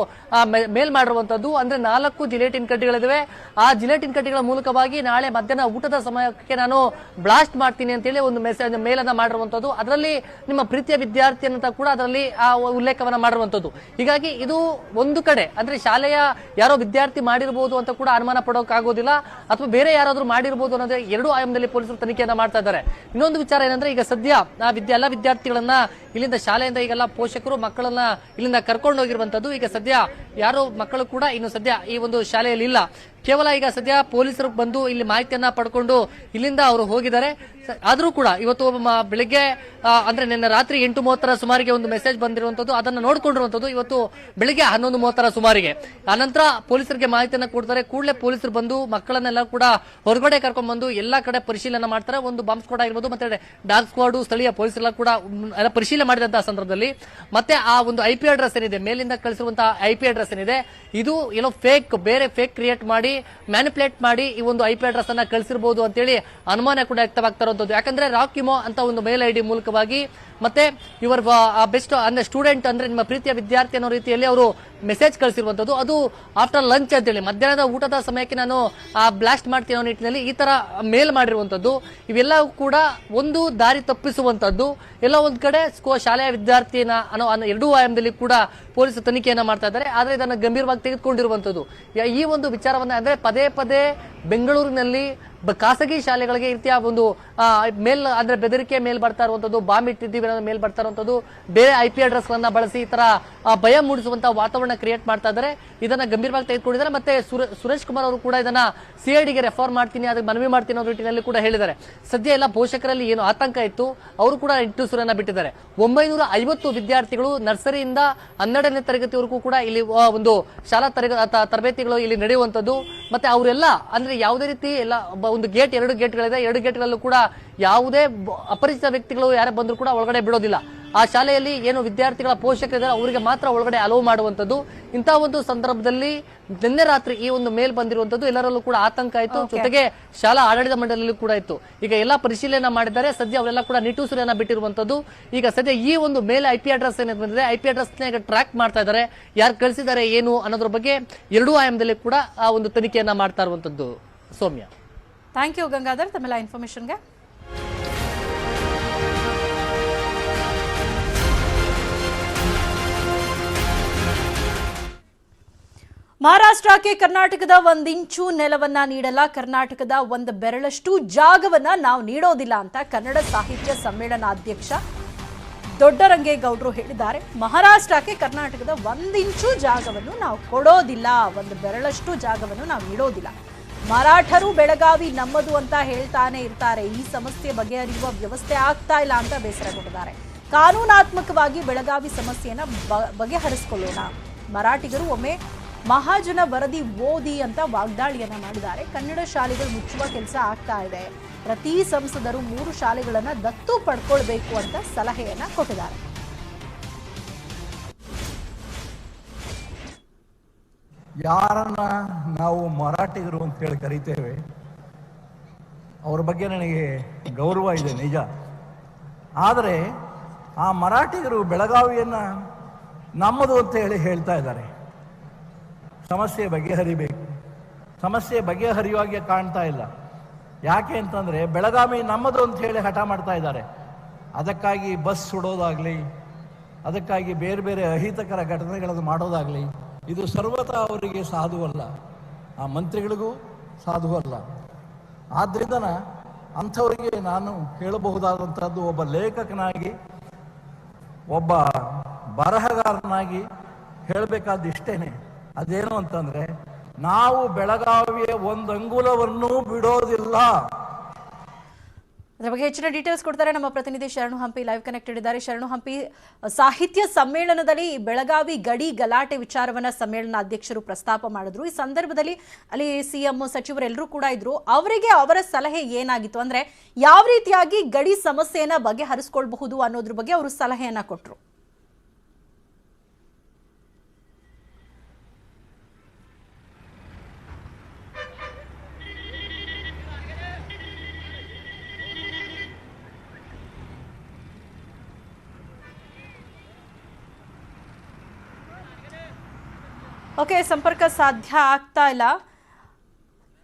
ಮೇಲ್ ಮಾಡಿರುವಂತದ್ದು. ಅಂದ್ರೆ 4 ಜಿಲೆಟಿನ್ ಕಡ್ಡಿಗಳಿವೆ. ಆ ಜಿಲೆಟಿನ್ ಕಡ್ಡಿಗಳ ಮೂಲಕವಾಗಿ ನಾಳೆ ಮಧ್ಯಾಹ್ನ ಊಟದ ಸಮಯಕ್ಕೆ ನಾನು ಬ್ಲಾಸ್ಟ್ ಮಾಡ್ತೀನಿ ಅಂತೇಳಿ ಒಂದು ಮೆಸೇಜ್ ಮೇಲನ್ನ ಮಾಡಿರುವಂತದ್ದು. ಅದರಲ್ಲಿ ನಿಮ್ಮ ಪ್ರೀತಿಯ ವಿದ್ಯಾರ್ಥಿ ಅಂತ ಕೂಡ ಅದರಲ್ಲಿ ಆ ಉಲ್ಲೇಖವನ್ನ ಮಾಡಿರುವಂತದ್ದು. ಹೀಗಾಗಿ ಇದು ಒಂದು ಕಡೆ ಅಂದ್ರೆ ಶಾಲೆಯ ಯಾರೋ ವಿದ್ಯಾರ್ಥಿ ಮಾಡಿರಬಹುದು ಅಂತ ಕೂಡ ಅನುಮಾನ ಪಡೋಕ್ಕಾಗೋದಿಲ್ಲ, ಅಥವಾ ಬೇರೆ ಯಾರಾದ್ರೂ ಮಾಡಿರಬಹುದು ಅನ್ನೋದೇ ಎರಡು ಆಯಾಮದಲ್ಲಿ ಪೊಲೀಸರು ತನಿಖೆಯನ್ನ ಮಾಡ್ತಾ ಇದ್ದಾರೆ. ಇನ್ನೊಂದು ವಿಚಾರ ಏನಂದ್ರೆ, ಈಗ ಸದ್ಯ ಎಲ್ಲ ವಿದ್ಯಾರ್ಥಿಗಳನ್ನ ಇಲ್ಲಿಂದ ಶಾಲೆಯಿಂದ ಈಗೆಲ್ಲ ಪೋಷಕರು ಮಕ್ಕಳನ್ನ ಇಲ್ಲಿಂದ ಕರ್ಕೊಂಡು ಹೋಗಿರುವಂತದ್ದು. ಈಗ ಸದ್ಯ ಯಾರು ಮಕ್ಕಳು ಕೂಡ ಇನ್ನು ಸದ್ಯ ಈ ಒಂದು ಶಾಲೆಯಲ್ಲಿ ಇಲ್ಲ. ಕೇವಲ ಈಗ ಸದ್ಯ ಪೊಲೀಸರು ಬಂದು ಇಲ್ಲಿ ಮಾಹಿತಿಯನ್ನ ಪಡ್ಕೊಂಡು ಇಲ್ಲಿಂದ ಅವರು ಹೋಗಿದ್ದಾರೆ. ಆದ್ರೂ ಕೂಡ ಇವತ್ತು ಬೆಳಿಗ್ಗೆ ಅಂದ್ರೆ ನಿನ್ನೆ ರಾತ್ರಿ 8:30 ಸುಮಾರಿಗೆ ಒಂದು ಮೆಸೇಜ್ ಬಂದಿರುವಂತದ್ದು, ಅದನ್ನ ನೋಡ್ಕೊಂಡಿರುವಂತದ್ದು ಇವತ್ತು ಬೆಳಿಗ್ಗೆ 11:30 ಸುಮಾರಿಗೆ. ಆನಂತರ ಪೊಲೀಸರಿಗೆ ಮಾಹಿತಿಯನ್ನ ಕೊಡ್ತಾರೆ. ಕೂಡಲೇ ಪೊಲೀಸರು ಬಂದು ಮಕ್ಕಳನ್ನೆಲ್ಲ ಕೂಡ ಹೊರಗಡೆ ಕರ್ಕೊಂಡ್ ಬಂದು ಎಲ್ಲಾ ಕಡೆ ಪರಿಶೀಲನೆ ಮಾಡ್ತಾರೆ. ಒಂದು ಬಾಂಬ್ ಸ್ಕ್ವಾಡ್ ಆಗಿರ್ಬೋದು, ಮತ್ತೆ ಡಾಗ್ ಸ್ಕ್ವಾಡ್, ಸ್ಥಳೀಯ ಪೊಲೀಸರೆಲ್ಲ ಕೂಡ ಪರಿಶೀಲನೆ ಮಾಡಿದಂತಹ ಸಂದರ್ಭದಲ್ಲಿ ಮತ್ತೆ ಆ ಒಂದು IP ಅಡ್ರೆಸ್ ಏನಿದೆ, ಮೇಲಿಂದ ಕಳಿಸಿರುವಂತಹ IP ಅಡ್ರೆಸ್ ಏನಿದೆ, ಇದು ಏನೋ ಬೇರೆ ಫೇಕ್ ಕ್ರಿಯೇಟ್ ಮಾಡಿ ಮ್ಯಾನಿಪುಲೇಟ್ ಮಾಡಿ ಈ ಒಂದು IP ಅಡ್ರೆಸ್ ಅನ್ನ ಕಳಿಸಿರಬಹುದು ಅಂತೇಳಿ ಅನುಮಾನ ಕೂಡ ವ್ಯಕ್ತವಾಗ್ತಾ ಇರುವಂತದ್ದು. ಯಾಕಂದ್ರೆ ರಾಕಿಮೋ ಅಂತ ಒಂದು ಮೇಲ್ ID ಮೂಲಕವಾಗಿ ಮತ್ತೆ ಇವರ್ ಬೆಸ್ಟ್ ಅಂದ್ರೆ ಸ್ಟೂಡೆಂಟ್ ಅಂದ್ರೆ ನಿಮ್ಮ ಪ್ರೀತಿಯ ವಿದ್ಯಾರ್ಥಿ ಅನ್ನೋ ರೀತಿಯಲ್ಲಿ ಅವರು ಮೆಸೇಜ್ ಕಳಿಸಿರುವಂತದ್ದು. ಅದು ಆಫ್ಟರ್ ಲಂಚ್ ಅಂತೇಳಿ ಮಧ್ಯಾಹ್ನದ ಊಟದ ಸಮಯಕ್ಕೆ ನಾನು ಬ್ಲಾಸ್ಟ್ ಮಾಡ್ತೀನಿ ಅನ್ನೋ ನಿಟ್ಟಿನಲ್ಲಿ ಈ ತರ ಮೇಲ್ ಮಾಡಿರುವಂತದ್ದು. ಇವೆಲ್ಲ ಕೂಡ ಒಂದು ದಾರಿ ತಪ್ಪಿಸುವಂತದ್ದು. ಎಲ್ಲ ಒಂದ್ ಕಡೆ ಶಾಲೆಯ ವಿದ್ಯಾರ್ಥಿನ ಅನ್ನೋ ಎರಡೂ ಆಯಾಮದಲ್ಲಿ ಕೂಡ ಪೊಲೀಸರು ತನಿಖೆಯನ್ನ ಮಾಡ್ತಾ ಇದ್ದಾರೆ. ಆದ್ರೆ ಇದನ್ನು ಗಂಭೀರವಾಗಿ ತೆಗೆದುಕೊಂಡಿರುವಂತದ್ದು. ಈ ಒಂದು ವಿಚಾರವನ್ನ ಅಂದ್ರೆ ಪದೇ ಪದೇ ಬೆಂಗಳೂರಿನಲ್ಲಿ ಖಾಸಗಿ ಶಾಲೆಗಳಿಗೆ ಈ ರೀತಿಯ ಒಂದು ಮೇಲ್ ಅಂದ್ರೆ ಬೆದರಿಕೆ ಮೇಲ್ ಬರ್ತಾ ಇರುವಂತದ್ದು, ಬಾಂಬ್ ಇಟ್ಟಿದ್ದೀವಿ ಅನ್ನೋ ಮೇಲ್ ಬರ್ತಾ ಇರುವಂತದ್ದು, ಬೇರೆ IP ಅಡ್ರೆಸ್ ಗಳನ್ನ ಬಳಸಿ ಈ ತರ ಭಯ ಮೂಡಿಸುವಂತಹ ವಾತಾವರಣ ಕ್ರಿಯೇಟ್ ಮಾಡ್ತಾ ಇದ್ದಾರೆ. ಇದನ್ನ ಗಂಭೀರವಾಗಿ ತೆಗೆದುಕೊಂಡಿದ್ದಾರೆ. ಮತ್ತೆ ಸುರೇಶ್ ಕುಮಾರ್ ಅವರು ಕೂಡ ಇದನ್ನ CID ಗೆ ರೆಫರ್ ಮಾಡ್ತೀನಿ, ಅದಕ್ಕೆ ಮನವಿ ಮಾಡ್ತೀನಿ ಅನ್ನೋ ನಿಟ್ಟಿನಲ್ಲಿ ಕೂಡ ಹೇಳಿದ್ದಾರೆ. ಸದ್ಯ ಎಲ್ಲ ಪೋಷಕರಲ್ಲಿ ಏನು ಆತಂಕ ಇತ್ತು ಅವರು ಕೂಡ ನಿಟ್ಟುಸಿರನ್ನ ಬಿಟ್ಟಿದ್ದಾರೆ. 950 ವಿದ್ಯಾರ್ಥಿಗಳು ನರ್ಸರಿಯಿಂದ 12ನೇ ತರಗತಿವರೆಗೂ ಕೂಡ ಇಲ್ಲಿ ಒಂದು ಶಾಲಾ ತರಬೇತಿಗಳು ಇಲ್ಲಿ ನಡೆಯುವಂತದ್ದು. ಮತ್ತೆ ಅವರೆಲ್ಲ ಅಂದ್ರೆ ಯಾವುದೇ ರೀತಿ ಎಲ್ಲ ಒಂದು ಗೇಟ್ 2 ಗೇಟ್ಗಳಿದೆ. 2 ಗೇಟ್ಗಳಲ್ಲೂ ಕೂಡ ಯಾವುದೇ ಅಪರಿಚಿತ ವ್ಯಕ್ತಿಗಳು ಯಾರೇ ಬಂದ್ರು ಕೂಡ ಒಳಗಡೆ ಬಿಡೋದಿಲ್ಲ. ಆ ಶಾಲೆಯಲ್ಲಿ ಏನು ವಿದ್ಯಾರ್ಥಿಗಳ ಪೋಷಕರಿದ್ದಾರೆ ಅವರಿಗೆ ಮಾತ್ರ ಒಳಗಡೆ ಅಲೋ ಮಾಡುವಂತದ್ದು. ಇಂತಹ ಒಂದು ಸಂದರ್ಭದಲ್ಲಿ ನಿನ್ನೆ ರಾತ್ರಿ ಈ ಒಂದು ಮೇಲ್ ಬಂದಿರುವಂತದ್ದು ಎಲ್ಲರಲ್ಲೂ ಕೂಡ ಆತಂಕ ಆಯಿತು. ಜೊತೆಗೆ ಶಾಲಾ ಆಡಳಿತ ಮಂಡಳಿಯಲ್ಲೂ ಕೂಡ ಇತ್ತು. ಈಗ ಎಲ್ಲಾ ಪರಿಶೀಲನೆ ಮಾಡಿದ್ದಾರೆ. ಸದ್ಯ ಅವರೆಲ್ಲ ಕೂಡ ನಿಟ್ಟುಸಿರನ್ನ ಬಿಟ್ಟಿರುವಂತದ್ದು. ಈಗ ಸದ್ಯ ಈ ಒಂದು ಮೇಲ್ IP ಅಡ್ರೆಸ್ ಏನಿದೆ ಬಂದಿದೆ, IP ಅಡ್ರೆಸ್ ಟ್ರ್ಯಾಕ್ ಮಾಡ್ತಾ ಇದ್ದಾರೆ. ಯಾರು ಕಳಿಸಿದ್ದಾರೆ ಏನು ಅನ್ನೋದ್ರ ಬಗ್ಗೆ ಎರಡೂ ಆಯಾಮದಲ್ಲಿ ಕೂಡ ಆ ಒಂದು ತನಿಖೆಯನ್ನ ಮಾಡ್ತಾ ಇರುವಂತದ್ದು. ಸೌಮ್ಯ, ಥ್ಯಾಂಕ್ ಯು ಗಂಗಾಧರ್ ತಮ್ಮೆಲ್ಲ ಇನ್ಫಾರ್ಮೇಶನ್ಗೆ. ಮಹಾರಾಷ್ಟ್ರಕ್ಕೆ ಕರ್ನಾಟಕದ 1 ಇಂಚು ನೆಲವನ್ನ ನೀಡಲ್ಲ, ಕರ್ನಾಟಕದ 1 ಬೆರಳಷ್ಟು ಜಾಗವನ್ನ ನಾವು ನೀಡೋದಿಲ್ಲ ಅಂತ ಕನ್ನಡ ಸಾಹಿತ್ಯ ಸಮ್ಮೇಳನಾಧ್ಯಕ್ಷ ದೊಡ್ಡರಂಗೇಗೌಡರು ಹೇಳಿದ್ದಾರೆ. ಮಹಾರಾಷ್ಟ್ರಕ್ಕೆ ಕರ್ನಾಟಕದ 1 ಇಂಚು ಜಾಗವನ್ನು ನಾವು ಕೊಡೋದಿಲ್ಲ, 1 ಬೆರಳಷ್ಟು ಜಾಗವನ್ನು ನಾವು ನೀಡೋದಿಲ್ಲ. ಮರಾಠರು ಬೆಳಗಾವಿ ನಮ್ಮದು ಅಂತ ಹೇಳ್ತಾನೆ ಇರ್ತಾರೆ. ಈ ಸಮಸ್ಯೆ ಬಗೆಹರಿಯುವ ವ್ಯವಸ್ಥೆ ಆಗ್ತಾ ಇಲ್ಲ ಅಂತ ಬೇಸರಗೊಂಡಿದ್ದಾರೆ. ಕಾನೂನಾತ್ಮಕವಾಗಿ ಬೆಳಗಾವಿ ಸಮಸ್ಯೆಯನ್ನ ಬಗೆಹರಿಸಿಕೊಳ್ಳೋಣ. ಮರಾಠಿಗರು ಒಮ್ಮೆ ಮಹಾಜನ ವರದಿ ಓದಿ ಅಂತ ವಾಗ್ದಾಳಿಯನ್ನ ಮಾಡಿದ್ದಾರೆ. ಕನ್ನಡ ಶಾಲೆಗಳು ಮುಚ್ಚುವ ಕೆಲಸ ಆಗ್ತಾ ಇದೆ. ಪ್ರತಿ ಸಂಸದರು 3 ಶಾಲೆಗಳನ್ನ ದತ್ತು ಪಡ್ಕೊಳ್ಬೇಕು ಅಂತ ಸಲಹೆಯನ್ನ ಕೊಟ್ಟಿದ್ದಾರೆ. ಯಾರನ್ನ ನಾವು ಮರಾಠಿಗರು ಅಂತ ಹೇಳಿ ಕರಿತೇವೆ ಅವ್ರ ಬಗ್ಗೆ ನನಗೆ ಗೌರವ ಇದೆ ನಿಜ. ಆದರೆ ಆ ಮರಾಠಿಗರು ಬೆಳಗಾವಿಯನ್ನ ನಮ್ಮದು ಅಂತ ಹೇಳಿ ಹೇಳ್ತಾ ಇದ್ದಾರೆ. ಸಮಸ್ಯೆ ಬಗೆಹರಿಬೇಕು. ಸಮಸ್ಯೆ ಬಗೆಹರಿಯುವಾಗೆ ಕಾಣ್ತಾ ಇಲ್ಲ. ಯಾಕೆ ಅಂತಂದರೆ ಬೆಳಗಾವಿ ನಮ್ಮದು ಅಂತ ಹೇಳಿ ಹಠ ಮಾಡ್ತಾ ಇದ್ದಾರೆ. ಅದಕ್ಕಾಗಿ ಬಸ್ ಸುಡೋದಾಗಲಿ, ಅದಕ್ಕಾಗಿ ಬೇರೆ ಬೇರೆ ಅಹಿತಕರ ಘಟನೆಗಳನ್ನು ಮಾಡೋದಾಗಲಿ ಇದು ಸರ್ವತಾ ಅವರಿಗೆ ಸಾಧುವಲ್ಲ, ಆ ಮಂತ್ರಿಗಳಿಗೂ ಸಾಧುವಲ್ಲ. ಆದ್ದರಿಂದ ಅಂಥವರಿಗೆ ನಾನು ಹೇಳಬಹುದಾದಂಥದ್ದು, ಒಬ್ಬ ಲೇಖಕನಾಗಿ ಒಬ್ಬ ಬರಹಗಾರನಾಗಿ ಹೇಳಬೇಕಾದ ಇಷ್ಟೇನೆ. ಅದೇನು ಅಂತಂದ್ರೆ, ನಾವು ಬೆಳಗಾವಿಯ 1 ಅಂಗುಲವನ್ನು ಬಿಡೋದಿಲ್ಲ. ಅದರ ಬಗ್ಗೆ ಹೆಚ್ಚಿನ ಡೀಟೇಲ್ಸ್ ಕೊಡ್ತಾರೆ ನಮ್ಮ ಪ್ರತಿನಿಧಿ ಶರಣು ಹಂಪಿ, ಲೈವ್ ಕನೆಕ್ಟೆಡ್ ಇದ್ದಾರೆ. ಶರಣು ಹಂಪಿ, ಸಾಹಿತ್ಯ ಸಮ್ಮೇಳನದಲ್ಲಿ ಬೆಳಗಾವಿ ಗಡಿ ಗಲಾಟೆ ವಿಚಾರವನ್ನ ಸಮ್ಮೇಳನಾಧ್ಯಕ್ಷರು ಪ್ರಸ್ತಾಪ ಮಾಡಿದ್ರು. ಈ ಸಂದರ್ಭದಲ್ಲಿ ಅಲ್ಲಿ CM ಸಚಿವರೆಲ್ಲರೂ ಕೂಡ ಇದ್ರು. ಅವರಿಗೆ ಅವರ ಸಲಹೆ ಏನಾಗಿತ್ತು ಅಂದ್ರೆ ಯಾವ ರೀತಿಯಾಗಿ ಗಡಿ ಸಮಸ್ಯೆಯನ್ನ ಬಗೆಹರಿಸಿಕೊಳ್ಳಬಹುದು ಅನ್ನೋದ್ರ ಬಗ್ಗೆ ಅವರು ಸಲಹೆಯನ್ನ ಕೊಟ್ಟರು. ಓಕೆ, ಸಂಪರ್ಕ ಸಾಧ್ಯ ಆಗ್ತಾ ಇಲ್ಲ.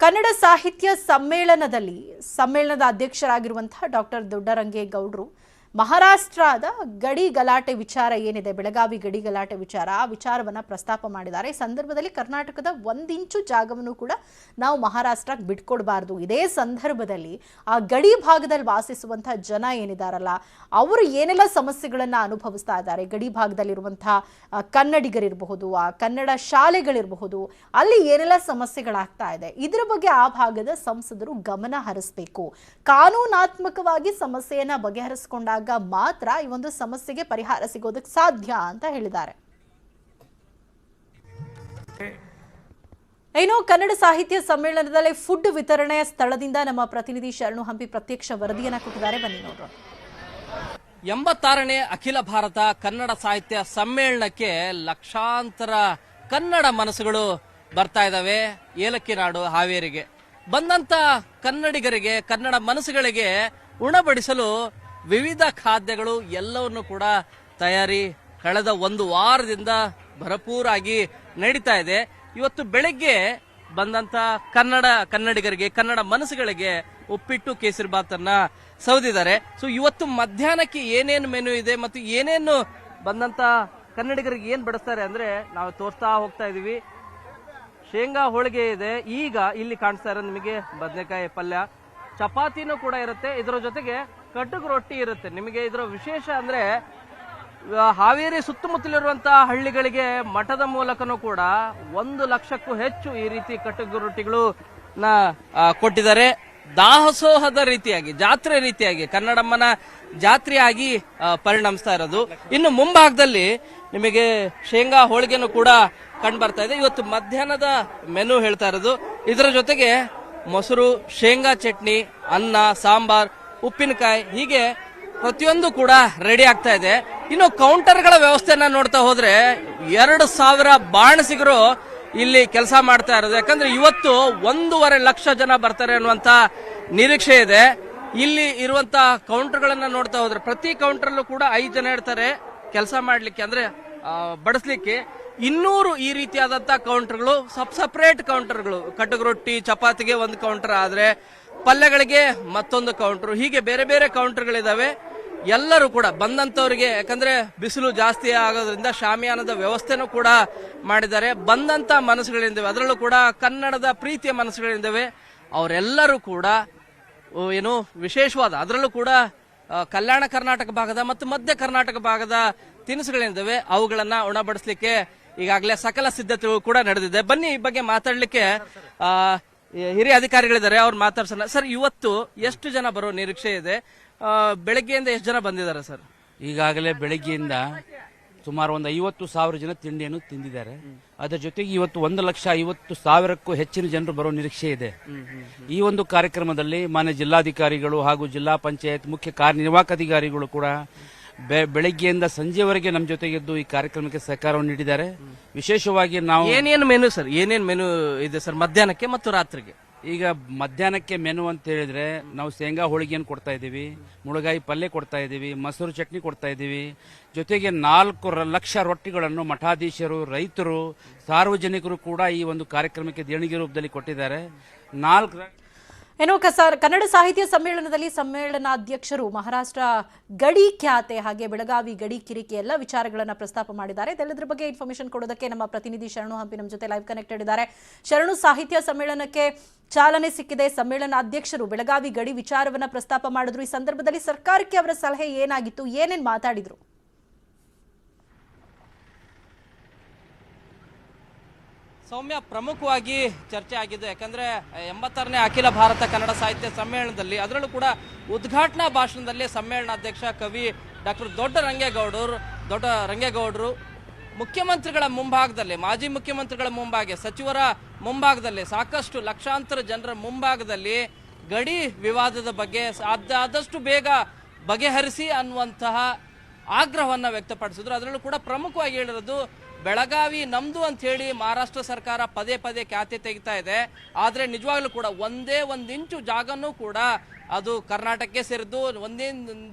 ಕನ್ನಡ ಸಾಹಿತ್ಯ ಸಮ್ಮೇಳನದ ಅಧ್ಯಕ್ಷರಾಗಿರುವಂತಹ ಡಾಕ್ಟರ್ ದೊಡ್ಡರಂಗೇಗೌಡರು ಮಹಾರಾಷ್ಟ್ರದ ಗಡಿ ಗಲಾಟೆ ವಿಚಾರ ಏನಿದೆ, ಬೆಳಗಾವಿ ಗಡಿ ಗಲಾಟೆ ವಿಚಾರ, ಆ ವಿಚಾರವನ್ನ ಪ್ರಸ್ತಾಪ ಮಾಡಿದ್ದಾರೆ. ಈ ಸಂದರ್ಭದಲ್ಲಿ ಕರ್ನಾಟಕದ 1 ಇಂಚು ಜಾಗವನ್ನು ಕೂಡ ನಾವು ಮಹಾರಾಷ್ಟ್ರಕ್ಕೆ ಬಿಟ್ಕೊಡ್ಬಾರ್ದು. ಇದೇ ಸಂದರ್ಭದಲ್ಲಿ ಆ ಗಡಿ ಭಾಗದಲ್ಲಿ ವಾಸಿಸುವಂತಹ ಜನ ಏನಿದಾರಲ್ಲ, ಅವರು ಏನೆಲ್ಲ ಸಮಸ್ಯೆಗಳನ್ನ ಅನುಭವಿಸ್ತಾ ಇದ್ದಾರೆ, ಗಡಿ ಭಾಗದಲ್ಲಿರುವಂತಹ ಕನ್ನಡಿಗರಿರಬಹುದು, ಆ ಕನ್ನಡ ಶಾಲೆಗಳಿರಬಹುದು, ಅಲ್ಲಿ ಏನೆಲ್ಲ ಸಮಸ್ಯೆಗಳಾಗ್ತಾ ಇದೆ, ಇದರ ಬಗ್ಗೆ ಆ ಭಾಗದ ಸಂಸದರು ಗಮನ ಹರಿಸಬೇಕು. ಕಾನೂನಾತ್ಮಕವಾಗಿ ಸಮಸ್ಯೆಯನ್ನ ಬಗೆಹರಿಸಿಕೊಂಡಾಗ ಮಾತ್ರ ಈ ಒಂದು ಸಮಸ್ಯೆಗೆ ಪರಿಹಾರ ಸಿಗೋದಕ್ಕೆ ಸಾಧ್ಯ ಅಂತ ಹೇಳಿದ್ದಾರೆ. ಏನೋ ಕನ್ನಡ ಸಾಹಿತ್ಯ ಸಮ್ಮೇಳನದಲ್ಲಿ ಫುಡ್ ವಿತರಣೆಯ ಸ್ಥಳದಿಂದ ನಮ್ಮ ಪ್ರತಿನಿಧಿ ಶರಣು ಹಂಪಿ ಪ್ರತ್ಯಕ್ಷ ವರದಿಯನ್ನ ಕೊಟ್ಟಿದ್ದಾರೆ, ಬನ್ನಿ ನೋಡೋಣ. 86ನೇ ಅಖಿಲ ಭಾರತ ಕನ್ನಡ ಸಾಹಿತ್ಯ ಸಮ್ಮೇಳನಕ್ಕೆ ಲಕ್ಷಾಂತರ ಕನ್ನಡ ಮನಸ್ಸುಗಳು ಬರ್ತಾ ಇದ್ದಾವೆ. ಏಲಕ್ಕಿ ನಾಡು ಹಾವೇರಿಗೆ ಬಂದಂತ ಕನ್ನಡಿಗರಿಗೆ, ಕನ್ನಡ ಮನಸ್ಸುಗಳಿಗೆ ಉಣಬಡಿಸಲು ವಿವಿಧ ಖಾದ್ಯಗಳು ಎಲ್ಲವನ್ನು ಕೂಡ ತಯಾರಿ ಕಳೆದ 1 ವಾರದಿಂದ ಭರಪೂರಾಗಿ ನಡೀತಾ ಇದೆ. ಇವತ್ತು ಬೆಳಗ್ಗೆ ಬಂದಂತ ಕನ್ನಡಿಗರಿಗೆ, ಕನ್ನಡ ಮನಸ್ಸುಗಳಿಗೆ ಉಪ್ಪಿಟ್ಟು ಕೇಸರಿ ಬಾತನ್ನ ಸೌದಿದ್ದಾರೆ. ಸೊ ಇವತ್ತು ಮಧ್ಯಾಹ್ನಕ್ಕೆ ಏನೇನು ಮೆನು ಇದೆ ಮತ್ತು ಏನೇನು ಬಂದಂತ ಕನ್ನಡಿಗರಿಗೆ ಏನ್ ಬಡಿಸ್ತಾರೆ ಅಂದ್ರೆ ನಾವು ತೋರಿಸ್ತಾ ಹೋಗ್ತಾ ಇದೀವಿ. ಶೇಂಗಾ ಹೋಳಿಗೆ ಇದೆ, ಈಗ ಇಲ್ಲಿ ಕಾಣಿಸ್ತಾ ಇರೋದು ನಿಮಗೆ ಬದನೆಕಾಯಿ ಪಲ್ಯ, ಚಪಾತಿನೂ ಕೂಡ ಇರುತ್ತೆ, ಇದರ ಜೊತೆಗೆ ಕಟಕ್ ರೊಟ್ಟಿ ಇರುತ್ತೆ. ನಿಮಗೆ ಇದರ ವಿಶೇಷ ಅಂದ್ರೆ ಹಾವೇರಿ ಸುತ್ತಮುತ್ತಲಿರುವಂತಹ ಹಳ್ಳಿಗಳಿಗೆ ಮಠದ ಮೂಲಕನೂ ಕೂಡ 1 ಲಕ್ಷಕ್ಕೂ ಹೆಚ್ಚು ಈ ರೀತಿ ಕಟಕ್ ರೊಟ್ಟಿಗಳು ಕೊಟ್ಟಿದ್ದಾರೆ. ದಾಸೋಹದ ರೀತಿಯಾಗಿ, ಜಾತ್ರೆ ರೀತಿಯಾಗಿ, ಕನ್ನಡಮ್ಮನ ಜಾತ್ರೆಯಾಗಿ ಪರಿಣಮಿಸ್ತಾ ಇರೋದು. ಇನ್ನು ಮುಂಭಾಗದಲ್ಲಿ ನಿಮಗೆ ಶೇಂಗಾ ಹೋಳಿಗೆನೂ ಕೂಡ ಕಂಡು ಬರ್ತಾ ಇದೆ. ಇವತ್ತು ಮಧ್ಯಾಹ್ನದ ಮೆನು ಹೇಳ್ತಾ ಇರೋದು. ಇದರ ಜೊತೆಗೆ ಮೊಸರು, ಶೇಂಗಾ ಚಟ್ನಿ, ಅನ್ನ, ಸಾಂಬಾರ್, ಉಪ್ಪಿನಕಾಯಿ, ಹೀಗೆ ಪ್ರತಿಯೊಂದು ಕೂಡ ರೆಡಿ ಆಗ್ತಾ ಇದೆ. ಇನ್ನು ಕೌಂಟರ್ಗಳ ವ್ಯವಸ್ಥೆನ ನೋಡ್ತಾ ಹೋದ್ರೆ 2,000 ಬಾಣಸಿಗರು ಇಲ್ಲಿ ಕೆಲಸ ಮಾಡ್ತಾ ಇರೋದು. ಯಾಕಂದ್ರೆ ಇವತ್ತು 1.5 ಲಕ್ಷ ಜನ ಬರ್ತಾರೆ ಅನ್ನುವಂತ ನಿರೀಕ್ಷೆ ಇದೆ. ಇಲ್ಲಿ ಇರುವಂತ ಕೌಂಟರ್ಗಳನ್ನ ನೋಡ್ತಾ ಹೋದ್ರೆ ಪ್ರತಿ ಕೌಂಟರ್ಲ್ಲೂ ಕೂಡ 5 ಜನ ಇರ್ತಾರೆ ಕೆಲಸ ಮಾಡ್ಲಿಕ್ಕೆ, ಅಂದ್ರೆ ಬಡಿಸ್ಲಿಕ್ಕೆ. 200 ಈ ರೀತಿಯಾದಂತಹ ಕೌಂಟರ್ಗಳು, ಸಪರೇಟ್ ಕೌಂಟರ್ಗಳು. ಕಟಕ್ ರೊಟ್ಟಿ, ಚಪಾತಿಗೆ 1 ಕೌಂಟರ್ ಆದ್ರೆ ಪಲ್ಯಗಳಿಗೆ ಮತ್ತೊಂದು ಕೌಂಟರ್, ಹೀಗೆ ಬೇರೆ ಬೇರೆ ಕೌಂಟರ್ಗಳಿದಾವೆ. ಎಲ್ಲರೂ ಕೂಡ ಬಂದಂತವರಿಗೆ, ಯಾಕಂದ್ರೆ ಬಿಸಿಲು ಜಾಸ್ತಿ ಆಗೋದ್ರಿಂದ ಶಾಮಿಯಾನದ ವ್ಯವಸ್ಥೆನೂ ಕೂಡ ಮಾಡಿದ್ದಾರೆ. ಬಂದಂತ ಮನಸ್ಸುಗಳಿಂದವೆ, ಅದರಲ್ಲೂ ಕೂಡ ಕನ್ನಡದ ಪ್ರೀತಿಯ ಮನಸ್ಸುಗಳಿಂದವೆ. ಅವರೆಲ್ಲರೂ ಕೂಡ ಏನು ವಿಶೇಷವಾದ, ಅದರಲ್ಲೂ ಕೂಡ ಕಲ್ಯಾಣ ಕರ್ನಾಟಕ ಭಾಗದ ಮತ್ತು ಮಧ್ಯ ಕರ್ನಾಟಕ ಭಾಗದ ತಿನಿಸುಗಳಿಂದವೆ. ಅವುಗಳನ್ನ ಉಣಬಡಿಸ್ಲಿಕ್ಕೆ ಈಗಾಗಲೇ ಸಕಲ ಸಿದ್ಧತೆಗಳು ಕೂಡ ನಡೆದಿದೆ. ಬನ್ನಿ ಈ ಬಗ್ಗೆ ಮಾತಾಡ್ಲಿಕ್ಕೆ ಹಿರಿಯ ಅಧಿಕಾರಿಗಳಿದ್ದಾರೆ, ಅವ್ರು ಮಾತಾಡ್ಸೋಣ. ಸರ್, ಇವತ್ತು ಎಷ್ಟು ಜನ ಬರೋ ನಿರೀಕ್ಷೆ ಇದೆ? ಬೆಳಗ್ಗೆಯಿಂದ ಎಷ್ಟು ಜನ ಬಂದಿದ್ದಾರೆ ಸರ್? ಈಗಾಗಲೇ ಬೆಳಗ್ಗೆಯಿಂದ ಸುಮಾರು 50,000 ಜನ ತಿಂಡಿಯನ್ನು ತಿಂದಿದ್ದಾರೆ. ಅದರ ಜೊತೆಗೆ ಇವತ್ತು 1,50,000ಕ್ಕೂ ಹೆಚ್ಚಿನ ಜನರು ಬರೋ ನಿರೀಕ್ಷೆ ಇದೆ. ಈ ಒಂದು ಕಾರ್ಯಕ್ರಮದಲ್ಲಿ ಮಾನ್ಯ ಜಿಲ್ಲಾಧಿಕಾರಿಗಳು ಹಾಗೂ ಜಿಲ್ಲಾ ಪಂಚಾಯತ್ ಮುಖ್ಯ ಕಾರ್ಯನಿರ್ವಾಹಕ ಅಧಿಕಾರಿಗಳು ಕೂಡ ಬೆಳಗ್ಗೆಯಿಂದ ಸಂಜೆವರೆಗೆ ನಮ್ಮ ಜೊತೆಗಿದ್ದು ಈ ಕಾರ್ಯಕ್ರಮಕ್ಕೆ ಸಹಕಾರವನ್ನು ನೀಡಿದ್ದಾರೆ. ವಿಶೇಷವಾಗಿ ನಾವು ಏನೇನು ಮೆನು ಸರ್, ಏನೇನು ಮೆನು ಇದೆ ಸರ್ ಮಧ್ಯಾಹ್ನಕ್ಕೆ ಮತ್ತು ರಾತ್ರಿಗೆ? ಈಗ ಮಧ್ಯಾಹ್ನಕ್ಕೆ ಮೆನು ಅಂತ ಹೇಳಿದ್ರೆ ನಾವು ಶೇಂಗಾ ಹೋಳಿಗೆಯನ್ನು ಕೊಡ್ತಾ ಇದ್ದೀವಿ, ಮುಳಗಾಯಿ ಪಲ್ಯ ಕೊಡ್ತಾ ಇದ್ದೀವಿ, ಮೊಸರು ಚಟ್ನಿ ಕೊಡ್ತಾ ಇದ್ದೀವಿ. ಜೊತೆಗೆ 4 ಲಕ್ಷ ರೊಟ್ಟಿಗಳನ್ನು ಮಠಾಧೀಶರು, ರೈತರು, ಸಾರ್ವಜನಿಕರು ಕೂಡ ಈ ಒಂದು ಕಾರ್ಯಕ್ರಮಕ್ಕೆ ದೇಣಿಗೆ ರೂಪದಲ್ಲಿ ಕೊಟ್ಟಿದ್ದಾರೆ. 4 ಏನೋ ಕನ್ನಡ ಸಾಹಿತ್ಯ ಸಮ್ಮೇಳನದಲ್ಲಿ ಸಮ್ಮೇಳನಾಧ್ಯಕ್ಷರು ಮಹಾರಾಷ್ಟ್ರ ಗಡಿ ಖ್ಯಾತೆ ಹಾಗೆ ಬೆಳಗಾವಿ ಗಡಿ ಕಿರಿಕಿ ಎಲ್ಲ ವಿಚಾರಗಳನ್ನ ಪ್ರಸ್ತಾಪ ಮಾಡಿದ್ದಾರೆ. ಇದೆಲ್ಲದರ ಬಗ್ಗೆ ಇನ್ಫಾರ್ಮೇಶನ್ ಕೊಡೋದಕ್ಕೆ ನಮ್ಮ ಪ್ರತಿನಿಧಿ ಶರಣು ಹಂಪಿ ನಮ್ಮ ಜೊತೆ ಲೈವ್ ಕನೆಕ್ಟೆಡ್ ಇದ್ದಾರೆ. ಶರಣು, ಸಾಹಿತ್ಯ ಸಮ್ಮೇಳನಕ್ಕೆ ಚಾಲನೆ ಸಿಕ್ಕಿದೆ. ಸಮ್ಮೇಳನಾಧ್ಯಕ್ಷರು ಬೆಳಗಾವಿ ಗಡಿ ವಿಚಾರವನ್ನ ಪ್ರಸ್ತಾಪ ಮಾಡಿದ್ರು. ಈ ಸಂದರ್ಭದಲ್ಲಿ ಸರ್ಕಾರಕ್ಕೆ ಅವರ ಸಲಹೆ ಏನಾಗಿತ್ತು, ಏನೇನ್ ಮಾತಾಡಿದ್ರು? ಸೌಮ್ಯ, ಪ್ರಮುಖವಾಗಿ ಚರ್ಚೆ ಆಗಿದ್ದು ಯಾಕಂದ್ರೆ 86ನೇ ಅಖಿಲ ಭಾರತ ಕನ್ನಡ ಸಾಹಿತ್ಯ ಸಮ್ಮೇಳನದಲ್ಲಿ, ಅದರಲ್ಲೂ ಕೂಡ ಉದ್ಘಾಟನಾ ಭಾಷಣದಲ್ಲಿ ಸಮ್ಮೇಳನಾಧ್ಯಕ್ಷ ಕವಿ ಡಾಕ್ಟರ್ ದೊಡ್ಡ ರಂಗೇಗೌಡರು ಮುಖ್ಯಮಂತ್ರಿಗಳ ಮುಂಭಾಗದಲ್ಲಿ, ಮಾಜಿ ಮುಖ್ಯಮಂತ್ರಿಗಳ ಮುಂಭಾಗ, ಸಚಿವರ ಮುಂಭಾಗದಲ್ಲಿ, ಸಾಕಷ್ಟು ಲಕ್ಷಾಂತರ ಜನರ ಮುಂಭಾಗದಲ್ಲಿ ಗಡಿ ವಿವಾದದ ಬಗ್ಗೆ ಆದಷ್ಟು ಬೇಗ ಬಗೆಹರಿಸಿ ಅನ್ನುವಂತಹ ಆಗ್ರಹವನ್ನ ವ್ಯಕ್ತಪಡಿಸಿದ್ರು. ಅದರಲ್ಲೂ ಕೂಡ ಪ್ರಮುಖವಾಗಿ ಹೇಳಿರೋದು ಬೆಳಗಾವಿ ನಮ್ದು ಅಂತ ಹೇಳಿ ಮಹಾರಾಷ್ಟ್ರ ಸರ್ಕಾರ ಪದೇ ಪದೇ ಖ್ಯಾತೆ ತೆಗಿತಾ ಇದೆ. ಆದ್ರೆ ನಿಜವಾಗ್ಲೂ ಕೂಡ ಒಂದೇ 1 ಇಂಚು ಜಾಗನೂ ಕೂಡ ಅದು ಕರ್ನಾಟಕಕ್ಕೆ ಸೇರಿದ್ದು, 1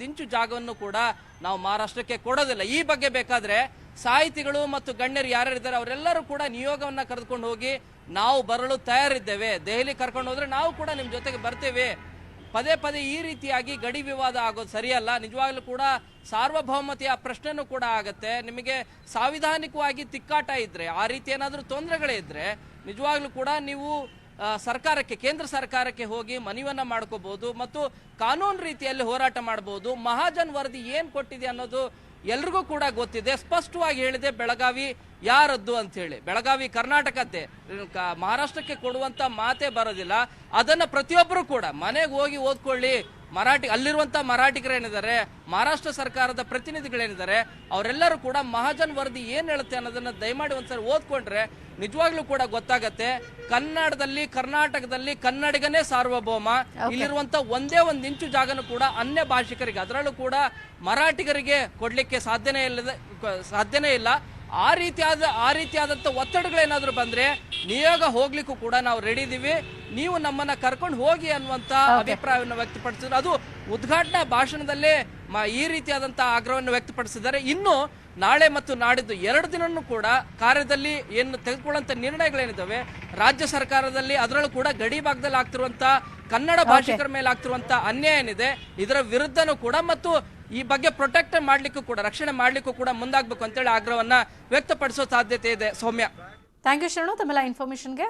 ಇಂಚು ಜಾಗವನ್ನು ಕೂಡ ನಾವು ಮಹಾರಾಷ್ಟ್ರಕ್ಕೆ ಕೊಡೋದಿಲ್ಲ. ಈ ಬಗ್ಗೆ ಬೇಕಾದ್ರೆ ಸಾಹಿತಿಗಳು ಮತ್ತು ಗಣ್ಯರು ಯಾರ್ಯಾರಿದ್ದಾರೆ ಅವರೆಲ್ಲರೂ ಕೂಡ ನಿಯೋಗವನ್ನ ಕರೆದುಕೊಂಡು ಹೋಗಿ ನಾವು ಬರಲು ತಯಾರಿದ್ದೇವೆ, ದೆಹಲಿ ಕರ್ಕೊಂಡು ಹೋದ್ರೆ ನಾವು ಕೂಡ ನಿಮ್ಮ ಜೊತೆಗೆ ಬರ್ತೇವೆ. ಪದೇ ಪದೇ ಈ ರೀತಿಯಾಗಿ ಗಡಿ ವಿವಾದ ಆಗೋದು ಸರಿಯಲ್ಲ. ನಿಜವಾಗ್ಲೂ ಕೂಡ ಸಾರ್ವಭೌಮತೆಯ ಪ್ರಶ್ನೆನೂ ಕೂಡ ಆಗತ್ತೆ. ನಿಮಗೆ ಸಾಂವಿಧಾನಿಕವಾಗಿ ತಿಕ್ಕಾಟ ಇದ್ರೆ, ಆ ರೀತಿ ಏನಾದರೂ ತೊಂದರೆಗಳೇ ಇದ್ರೆ ನಿಜವಾಗ್ಲೂ ಕೂಡ ನೀವು ಸರ್ಕಾರಕ್ಕೆ, ಕೇಂದ್ರ ಸರ್ಕಾರಕ್ಕೆ ಹೋಗಿ ಮನವಿಯನ್ನ ಮಾಡ್ಕೋಬಹುದು ಮತ್ತು ಕಾನೂನು ರೀತಿಯಲ್ಲಿ ಹೋರಾಟ ಮಾಡಬಹುದು. ಮಹಾಜನ್ ವರದಿ ಏನ್ ಕೊಟ್ಟಿದೆ ಅನ್ನೋದು ಎಲ್ರಿಗೂ ಕೂಡ ಗೊತ್ತಿದೆ. ಸ್ಪಷ್ಟವಾಗಿ ಹೇಳಿದೆ ಬೆಳಗಾವಿ ಯಾರದ್ದು ಅಂತ ಹೇಳಿ. ಬೆಳಗಾವಿ ಕರ್ನಾಟಕದ್ದೇ, ಮಹಾರಾಷ್ಟ್ರಕ್ಕೆ ಕೊಡುವಂತ ಮಾತೇ ಬರೋದಿಲ್ಲ. ಅದನ್ನ ಪ್ರತಿಯೊಬ್ಬರು ಕೂಡ ಮನೆಗೆ ಹೋಗಿ ಓದ್ಕೊಳ್ಳಿ. ಅಲ್ಲಿರುವಂತ ಮರಾಠಿಗರೇನಿದ್ದಾರೆ, ಮಹಾರಾಷ್ಟ್ರ ಸರ್ಕಾರದ ಪ್ರತಿನಿಧಿಗಳೇನಿದ್ದಾರೆ, ಅವರೆಲ್ಲರೂ ಕೂಡ ಮಹಾಜನ್ ವರದಿ ಏನ್ ಹೇಳುತ್ತೆ ಅನ್ನೋದನ್ನ ದಯಮಾಡಿ ಒಂದ್ಸರಿ ಓದ್ಕೊಂಡ್ರೆ ನಿಜವಾಗ್ಲೂ ಕೂಡ ಗೊತ್ತಾಗತ್ತೆ. ಕನ್ನಡದಲ್ಲಿ, ಕರ್ನಾಟಕದಲ್ಲಿ ಕನ್ನಡಿಗನೇ ಸಾರ್ವಭೌಮ. ಇಲ್ಲಿರುವಂತ ಒಂದೇ ಒಂದು ಇಂಚು ಜಾಗನೂ ಕೂಡ ಅನ್ಯ ಭಾಷಿಕರಿಗೆ, ಅದರಲ್ಲೂ ಕೂಡ ಮರಾಠಿಗರಿಗೆ ಕೊಡ್ಲಿಕ್ಕೆ ಸಾಧ್ಯನೇ ಇಲ್ಲ. ಆ ರೀತಿಯಾದಂತ ಒತ್ತಡಗಳೇನಾದ್ರೂ ಬಂದ್ರೆ ನಿಯೋಗ ಹೋಗ್ಲಿಕ್ಕೂ ಕೂಡ ನಾವು ರೆಡಿ ಇದೀವಿ, ನೀವು ನಮ್ಮನ್ನ ಕರ್ಕೊಂಡು ಹೋಗಿ ಅನ್ನುವಂತ ಅಭಿಪ್ರಾಯವನ್ನು ವ್ಯಕ್ತಪಡಿಸಿದ್ರು. ಅದು ಉದ್ಘಾಟನಾ ಭಾಷಣದಲ್ಲೇ ಈ ರೀತಿಯಾದಂತಹ ಆಗ್ರಹವನ್ನು ವ್ಯಕ್ತಪಡಿಸಿದ್ದಾರೆ. ಇನ್ನು ನಾಳೆ ಮತ್ತು ನಾಡಿದ್ದು 2 ದಿನನೂ ಕೂಡ ಕಾರ್ಯದಲ್ಲಿ ಏನು ತೆಗೆದುಕೊಳ್ಳುವಂತ ನಿರ್ಣಯಗಳೇನಿದ್ದಾವೆ ರಾಜ್ಯ ಸರ್ಕಾರದಲ್ಲಿ, ಅದರಲ್ಲೂ ಕೂಡ ಗಡಿ ಭಾಗದಲ್ಲಿ ಆಗ್ತಿರುವಂತ ಕನ್ನಡ ಭಾಷಿಕರ ಮೇಲೆ ಆಗ್ತಿರುವಂತ ಅನ್ಯಾಯ ಏನಿದೆ ಇದರ ವಿರುದ್ಧನೂ ಕೂಡ ಮತ್ತು ಈ ಬಗ್ಗೆ ಪ್ರೊಟೆಕ್ಟ್ ಮಾಡ್ಲಿಕ್ಕೂ ಕೂಡ, ರಕ್ಷಣೆ ಮಾಡ್ಲಿಕ್ಕೂ ಕೂಡ ಮುಂದಾಗಬೇಕು ಅಂತೇಳಿ ಆಗ್ರಹವನ್ನ ವ್ಯಕ್ತಪಡಿಸೋ ಸಾಧ್ಯತೆ ಇದೆ. ಸೌಮ್ಯ, ಥ್ಯಾಂಕ್ ಯು ಶರಣು ತಮ್ಮೆಲ್ಲ ಇನ್ಫಾರ್ಮೇಶನ್ಗೆ.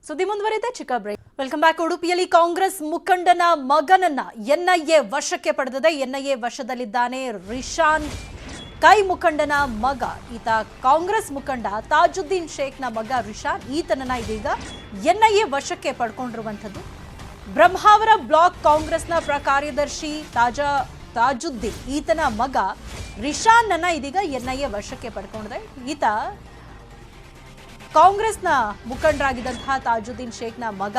ಸುದ್ದಿ ಮುಂದುವರಿದೆ, ಚಿಕ್ಕ ಬ್ರೇಕ್. Welcome back. ಉಡುಪಿಯಲ್ಲಿ ಕಾಂಗ್ರೆಸ್ ಮುಖಂಡನ ಮಗನನ್ನ ಎನ್ಐಎ ವಶಕ್ಕೆ ಪಡೆದಿದೆ. ಎನ್ಐಎ ವಶದಲ್ಲಿದ್ದಾನೆ ರಿಶಾನ್, ಕೈ ಮುಖಂಡನ ಮಗ. ಈತ ಕಾಂಗ್ರೆಸ್ ಮುಖಂಡ ತಾಜುದ್ದೀನ್ ಶೇಖ್ನ ಮಗ ರಿಶಾನ್. ಈತನನ್ನ ಇದೀಗ ಎನ್ಐಎ ವಶಕ್ಕೆ ಪಡ್ಕೊಂಡಿರುವಂಥದ್ದು. ಬ್ರಹ್ಮಾವರ ಬ್ಲಾಕ್ ಕಾಂಗ್ರೆಸ್ನ ಕಾರ್ಯದರ್ಶಿ ತಾಜುದ್ದೀನ್, ಈತನ ಮಗ ರಿಶಾನ್ ಅನ್ನ ಇದೀಗ ಎನ್ಐಎ ವಶಕ್ಕೆ ಪಡ್ಕೊಂಡಿದೆ. ಈತ ಕಾಂಗ್ರೆಸ್ನ ಮುಖಂಡರಾಗಿದ್ದಂತಹ ತಾಜುದ್ದೀನ್ ಶೇಖ್ನ ಮಗ.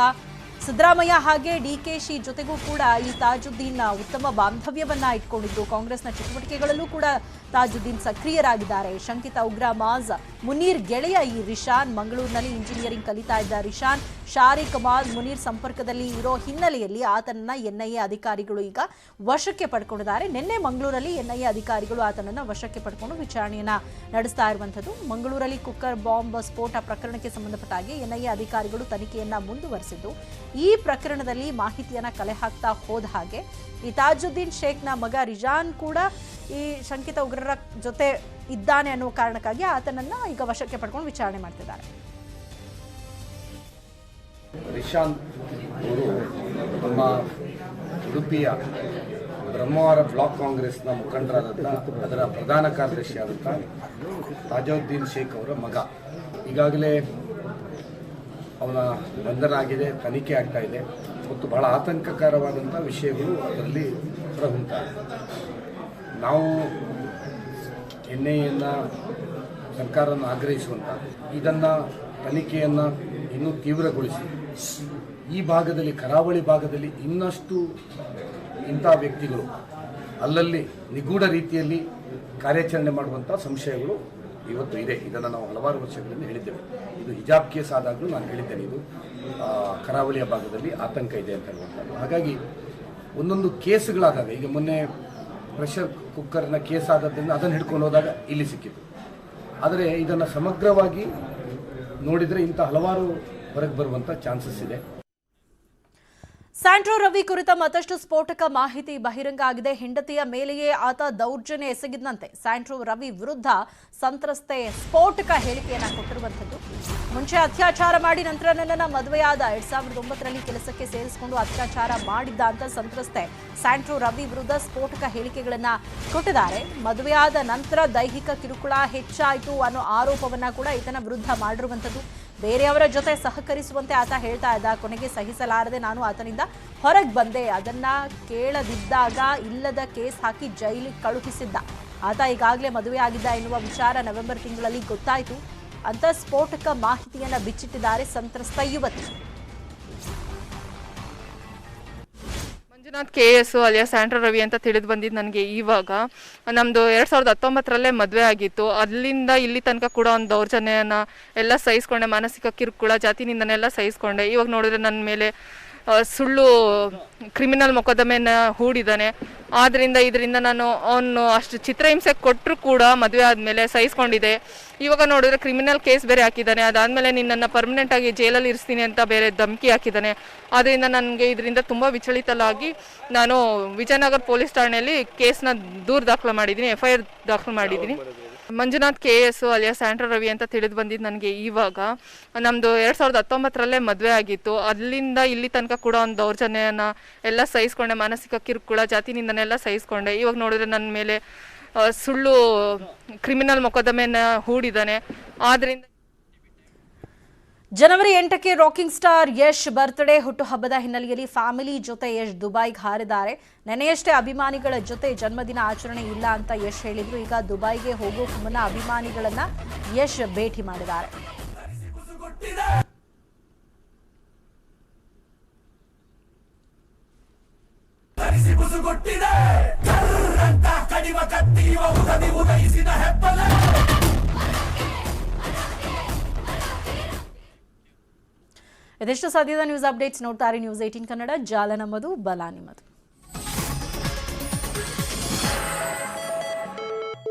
ಸಿದ್ದರಾಮಯ್ಯ ಹಾಗೆ ಡಿಕೆಶಿ ಜೊತೆಗೂ ಕೂಡ ಈ ತಾಜುದ್ದೀನ್ ಉತ್ತಮ ಬಾಂಧವ್ಯವನ್ನ ಇಟ್ಕೊಂಡಿದ್ದು, ಕಾಂಗ್ರೆಸ್ನ ಚಟುವಟಿಕೆಗಳಲ್ಲೂ ಕೂಡ ತಾಜುದ್ದೀನ್ ಸಕ್ರಿಯರಾಗಿದ್ದಾರೆ. ಶಂಕಿತ ಉಗ್ರ ಮಾಜ್ ಮುನೀರ್ ಗೆಳೆಯ ಈ ರಿಶಾನ್. ಮಂಗಳೂರಿನಲ್ಲಿ ಇಂಜಿನಿಯರಿಂಗ್ ಕಲಿತಾ ಇದ್ದ ರಿಶಾನ್ ಶಾರಿಕ್ ಮಾಜ್ ಮುನೀರ್ ಸಂಪರ್ಕದಲ್ಲಿ ಇರೋ ಹಿನ್ನೆಲೆಯಲ್ಲಿ ಆತನನ್ನ ಎನ್ಐಎ ಅಧಿಕಾರಿಗಳು ಈಗ ವಶಕ್ಕೆ ಪಡ್ಕೊಂಡಿದ್ದಾರೆ. ನಿನ್ನೆ ಮಂಗಳೂರಲ್ಲಿ ಎನ್ಐಎ ಅಧಿಕಾರಿಗಳು ಆತನನ್ನ ವಶಕ್ಕೆ ಪಡ್ಕೊಂಡು ವಿಚಾರಣೆಯನ್ನ ನಡೆಸ್ತಾ ಇರುವಂಥದ್ದು. ಮಂಗಳೂರಲ್ಲಿ ಕುಕ್ಕರ್ ಬಾಂಬ್ ಸ್ಫೋಟ ಪ್ರಕರಣಕ್ಕೆ ಸಂಬಂಧಪಟ್ಟ ಹಾಗೆ ಎನ್ಐಎ ಅಧಿಕಾರಿಗಳು ತನಿಖೆಯನ್ನ ಮುಂದುವರೆಸಿದ್ದು, ಈ ಪ್ರಕರಣದಲ್ಲಿ ಮಾಹಿತಿಯನ್ನ ಕಲೆ ಹಾಕ್ತಾ ಹೋದ ಹಾಗೆ ಈ ತಾಜುದ್ದೀನ್ ಶೇಖ್ನ ಮಗ ರಿಜಾನ್ ಕೂಡ ಈ ಶಂಕಿತ ಉಗ್ರರ ಜೊತೆ ಇದ್ದಾನೆ ಅನ್ನುವ ಕಾರಣಕ್ಕಾಗಿ ಆತನನ್ನ ಈಗ ವಶಕ್ಕೆ ಪಡ್ಕೊಂಡು ವಿಚಾರಣೆ ಮಾಡ್ತಿದ್ದಾರೆ. ರಿಶಾನ್ ಅವರು ನಮ್ಮ ಉಡುಪಿಯ ಬ್ರಹ್ಮಾವರ ಬ್ಲಾಕ್ ಕಾಂಗ್ರೆಸ್ನ ಮುಖಂಡರಾದಂಥ ಅದರ ಪ್ರಧಾನ ಕಾರ್ಯದರ್ಶಿಯಾದಂಥ ತಾಜುದ್ದೀನ್ ಶೇಖ್ ಅವರ ಮಗ. ಈಗಾಗಲೇ ಅವನ ಬಂಧನ ಆಗಿದೆ, ತನಿಖೆ ಆಗ್ತಾ ಇದೆ ಮತ್ತು ಬಹಳ ಆತಂಕಕರವಾದಂಥ ವಿಷಯಗಳು ಅದರಲ್ಲಿ ಹೊರಹೊಮ್ಮುತ್ತಾರೆ. ನಾವು ಎನ್ಐಎಯನ್ನು ಸರ್ಕಾರವನ್ನು ಆಗ್ರಹಿಸುವಂಥ ಇದನ್ನು ತನಿಖೆಯನ್ನು ಇನ್ನೂ ತೀವ್ರಗೊಳಿಸಿ ಈ ಭಾಗದಲ್ಲಿ, ಕರಾವಳಿ ಭಾಗದಲ್ಲಿ ಇನ್ನಷ್ಟು ಇಂಥ ವ್ಯಕ್ತಿಗಳು ಅಲ್ಲಲ್ಲಿ ನಿಗೂಢ ರೀತಿಯಲ್ಲಿ ಕಾರ್ಯಾಚರಣೆ ಮಾಡುವಂಥ ಸಂಶಯಗಳು ಇವತ್ತು ಇದೆ. ಇದನ್ನು ನಾವು ಹಲವಾರು ವರ್ಷಗಳಿಂದ ಹೇಳಿದ್ದೇವೆ. ಇದು ಹಿಜಾಬ್ ಕೇಸ್ ಆದಾಗಲೂ ನಾನು ಹೇಳಿದ್ದೇನೆ, ಇದು ಕರಾವಳಿಯ ಭಾಗದಲ್ಲಿ ಆತಂಕ ಇದೆ ಅಂತ ಹೇಳುವಂಥದ್ದು. ಹಾಗಾಗಿ ಒಂದೊಂದು ಕೇಸ್ಗಳಾದಾಗ, ಈಗ ಮೊನ್ನೆ ಪ್ರೆಷರ್ ಕುಕ್ಕರ್ನ ಕೇಸ್ ಆದದ್ದರಿಂದ ಅದನ್ನು ಹಿಡ್ಕೊಂಡು ಹೋದಾಗ ಇಲ್ಲಿ ಸಿಕ್ಕಿತು. ಆದರೆ ಇದನ್ನು ಸಮಗ್ರವಾಗಿ ನೋಡಿದರೆ ಇಂಥ ಹಲವಾರು ಹೊರಗೆ ಬರುವಂಥ ಚಾನ್ಸಸ್ ಇದೆ. ಸ್ಯಾಂಟ್ರೋ ರವಿ ಕುರಿತ ಮತ್ತಷ್ಟು ಸ್ಫೋಟಕ ಮಾಹಿತಿ ಬಹಿರಂಗ ಆಗಿದೆ. ಹೆಂಡತಿಯ ಮೇಲೆಯೇ ಆತ ದೌರ್ಜನ್ಯ ಎಸಗಿದಂತೆ ಸ್ಯಾಂಟ್ರೋ ರವಿ ವಿರುದ್ಧ ಸಂತ್ರಸ್ತೆ ಸ್ಫೋಟಕ ಹೇಳಿಕೆಯನ್ನ ಕೊಟ್ಟಿರುವಂಥದ್ದು. ಮುಂಚೆ ಅತ್ಯಾಚಾರ ಮಾಡಿ ನಂತರ ನನ್ನನ್ನು ಮದುವೆಯಾದ 2009ರಲ್ಲಿ ಕೆಲಸಕ್ಕೆ ಸೇರಿಸಿಕೊಂಡು ಅತ್ಯಾಚಾರ ಮಾಡಿದ್ದ ಅಂತ ಸಂತ್ರಸ್ತೆ ಸ್ಯಾಂಟ್ರೋ ರವಿ ವಿರುದ್ಧ ಸ್ಫೋಟಕ ಹೇಳಿಕೆಗಳನ್ನ ಕೊಟ್ಟಿದ್ದಾರೆ. ಮದುವೆಯಾದ ನಂತರ ದೈಹಿಕ ಕಿರುಕುಳ ಹೆಚ್ಚಾಯಿತು ಅನ್ನೋ ಆರೋಪವನ್ನ ಕೂಡ ಈತನ ವಿರುದ್ಧ ಮಾಡಿರುವಂಥದ್ದು. ಬೇರೆಯವರ ಜೊತೆ ಸಹಕರಿಸುವಂತೆ ಆತ ಹೇಳ್ತಾ ಇದ್ದ. ಕೊನೆಗೆ ಸಹಿಸಲಾರದೆ ನಾನು ಆತನಿಂದ ಹೊರಗೆ ಬಂದೆ, ಅದನ್ನ ಕೇಳದಿದ್ದಾಗ ಇಲ್ಲದ ಕೇಸ್ ಹಾಕಿ ಜೈಲಿಗೆ ಕಳುಹಿಸಿದ್ದ. ಆತ ಈಗಾಗಲೇ ಮದುವೆ ಆಗಿದ್ದ ಎನ್ನುವ ವಿಚಾರ ನವೆಂಬರ್ ತಿಂಗಳಲ್ಲಿ ಗೊತ್ತಾಯಿತು ಅಂತ ಸ್ಫೋಟಕ ಮಾಹಿತಿಯನ್ನ ಬಿಚ್ಚಿಟ್ಟಿದ್ದಾರೆ ಸಂತ್ರಸ್ತ ಯುವತಿ. ಮಂಜುನಾಥ್ KS ಅಲಿಯಾ ಸ್ಯಾಂಟ್ರೋ ರವಿ ಅಂತ ತಿಳಿದು ಬಂದಿದ್ದು ನನಗೆ ಇವಾಗ. ನಮ್ಮದು 2019ರಲ್ಲೇ ಮದುವೆ ಆಗಿತ್ತು. ಅಲ್ಲಿಂದ ಇಲ್ಲಿ ತನಕ ಕೂಡ ಒಂದು ದೌರ್ಜನ್ಯನ ಎಲ್ಲ ಸಹಿಸ್ಕೊಂಡೆ, ಮಾನಸಿಕ ಕಿರುಕುಳ, ಜಾತಿನಿಂದನೆಲ್ಲ ಸಹಿಸ್ಕೊಂಡೆ. ಇವಾಗ ನೋಡಿದ್ರೆ ನನ್ನ ಮೇಲೆ ಸುಳ್ಳು ಕ್ರಿಮಿನಲ್ ಮೊಕದ್ದಮೆನ ಹೂಡಿದ್ದಾನೆ. ಇದರಿಂದ ನಾನು ಅವನು ಅಷ್ಟು ಚಿತ್ರಹಿಂಸೆ ಕೊಟ್ಟರು ಕೂಡ ಮದುವೆ ಆದಮೇಲೆ ಸಹಿಸ್ಕೊಂಡಿದ್ದೆ. ಇವಾಗ ನೋಡಿದ್ರೆ ಕ್ರಿಮಿನಲ್ ಕೇಸ್ ಬೇರೆ ಹಾಕಿದ್ದಾನೆ. ಅದಾದಮೇಲೆ ನಿನ್ನನ್ನು ಪರ್ಮನೆಂಟ್ ಆಗಿ ಜೈಲಲ್ಲಿ ಇರಿಸ್ತೀನಿ ಅಂತ ಬೇರೆ ಧಮಕಿ ಹಾಕಿದ್ದಾನೆ. ಆದ್ದರಿಂದ ನನಗೆ ಇದರಿಂದ ತುಂಬ ವಿಚಲಿತಲಾಗಿ ನಾನು ವಿಜಯನಗರ ಪೊಲೀಸ್ ಠಾಣೆಯಲ್ಲಿ ಕೇಸ್ನ ದೂರು ದಾಖಲು ಮಾಡಿದ್ದೀನಿ, FIR ದಾಖಲು ಮಾಡಿದ್ದೀನಿ. Manjunath KS alias Santro Ravi ಅಂತ ತಿಳಿದು ಬಂದಿದ್ದು ನನಗೆ ಇವಾಗ. ನಮ್ಮದು 2019ರಲ್ಲೇ ಮದುವೆ ಆಗಿತ್ತು. ಅಲ್ಲಿಂದ ಇಲ್ಲಿ ತನಕ ಕೂಡ ಒಂದು ದೌರ್ಜನ್ಯನ ಎಲ್ಲ ಸಹಿಸ್ಕೊಂಡೆ, ಮಾನಸಿಕ ಕಿರುಕುಳ, ಜಾತಿ ನಿಂದನೆಲ್ಲ ಸಹಿಸ್ಕೊಂಡೆ. ಇವಾಗ ನೋಡಿದ್ರೆ ನನ್ನ ಮೇಲೆ ಸುಳ್ಳು ಕ್ರಿಮಿನಲ್ ಮೊಕದ್ದಮೆನ ಹೂಡಿದ್ದಾನೆ. ಆದ್ದರಿಂದ ಜನವರಿ 8ಕ್ಕೆ ರಾಕಿಂಗ್ ಸ್ಟಾರ್ ಯಶ್ ಬರ್ತ್ಡೇ ಹುಟ್ಟುಹಬ್ಬದ ಹಿನ್ನೆಲೆಯಲ್ಲಿ ಫ್ಯಾಮಿಲಿ ಜೊತೆ ಯಶ್ ದುಬೈಗೆ ಹಾರಿದ್ದಾರೆ. ನೆನೆಯಷ್ಟೇ ಅಭಿಮಾನಿಗಳ ಜೊತೆ ಜನ್ಮದಿನ ಆಚರಣೆ ಇಲ್ಲ ಅಂತ ಯಶ್ ಹೇಳಿದ್ರು. ಈಗ ದುಬೈಗೆ ಹೋಗೋಕೆ ಮುನ್ನ ಅಭಿಮಾನಿಗಳನ್ನ ಯಶ್ ಭೇಟಿ ಮಾಡಿದ್ದಾರೆ. ಇದೆಷ್ಟು ಸದ್ಯದ ನ್ಯೂಸ್ ಅಪ್ಡೇಟ್ಸ್ ನೋಡ್ತಾರೆ ನ್ಯೂಸ್ 18 ಕನ್ನಡ. ಜಾಲ ನಮ್ಮದು, ಬಲ ನಿಮ್ಮದು.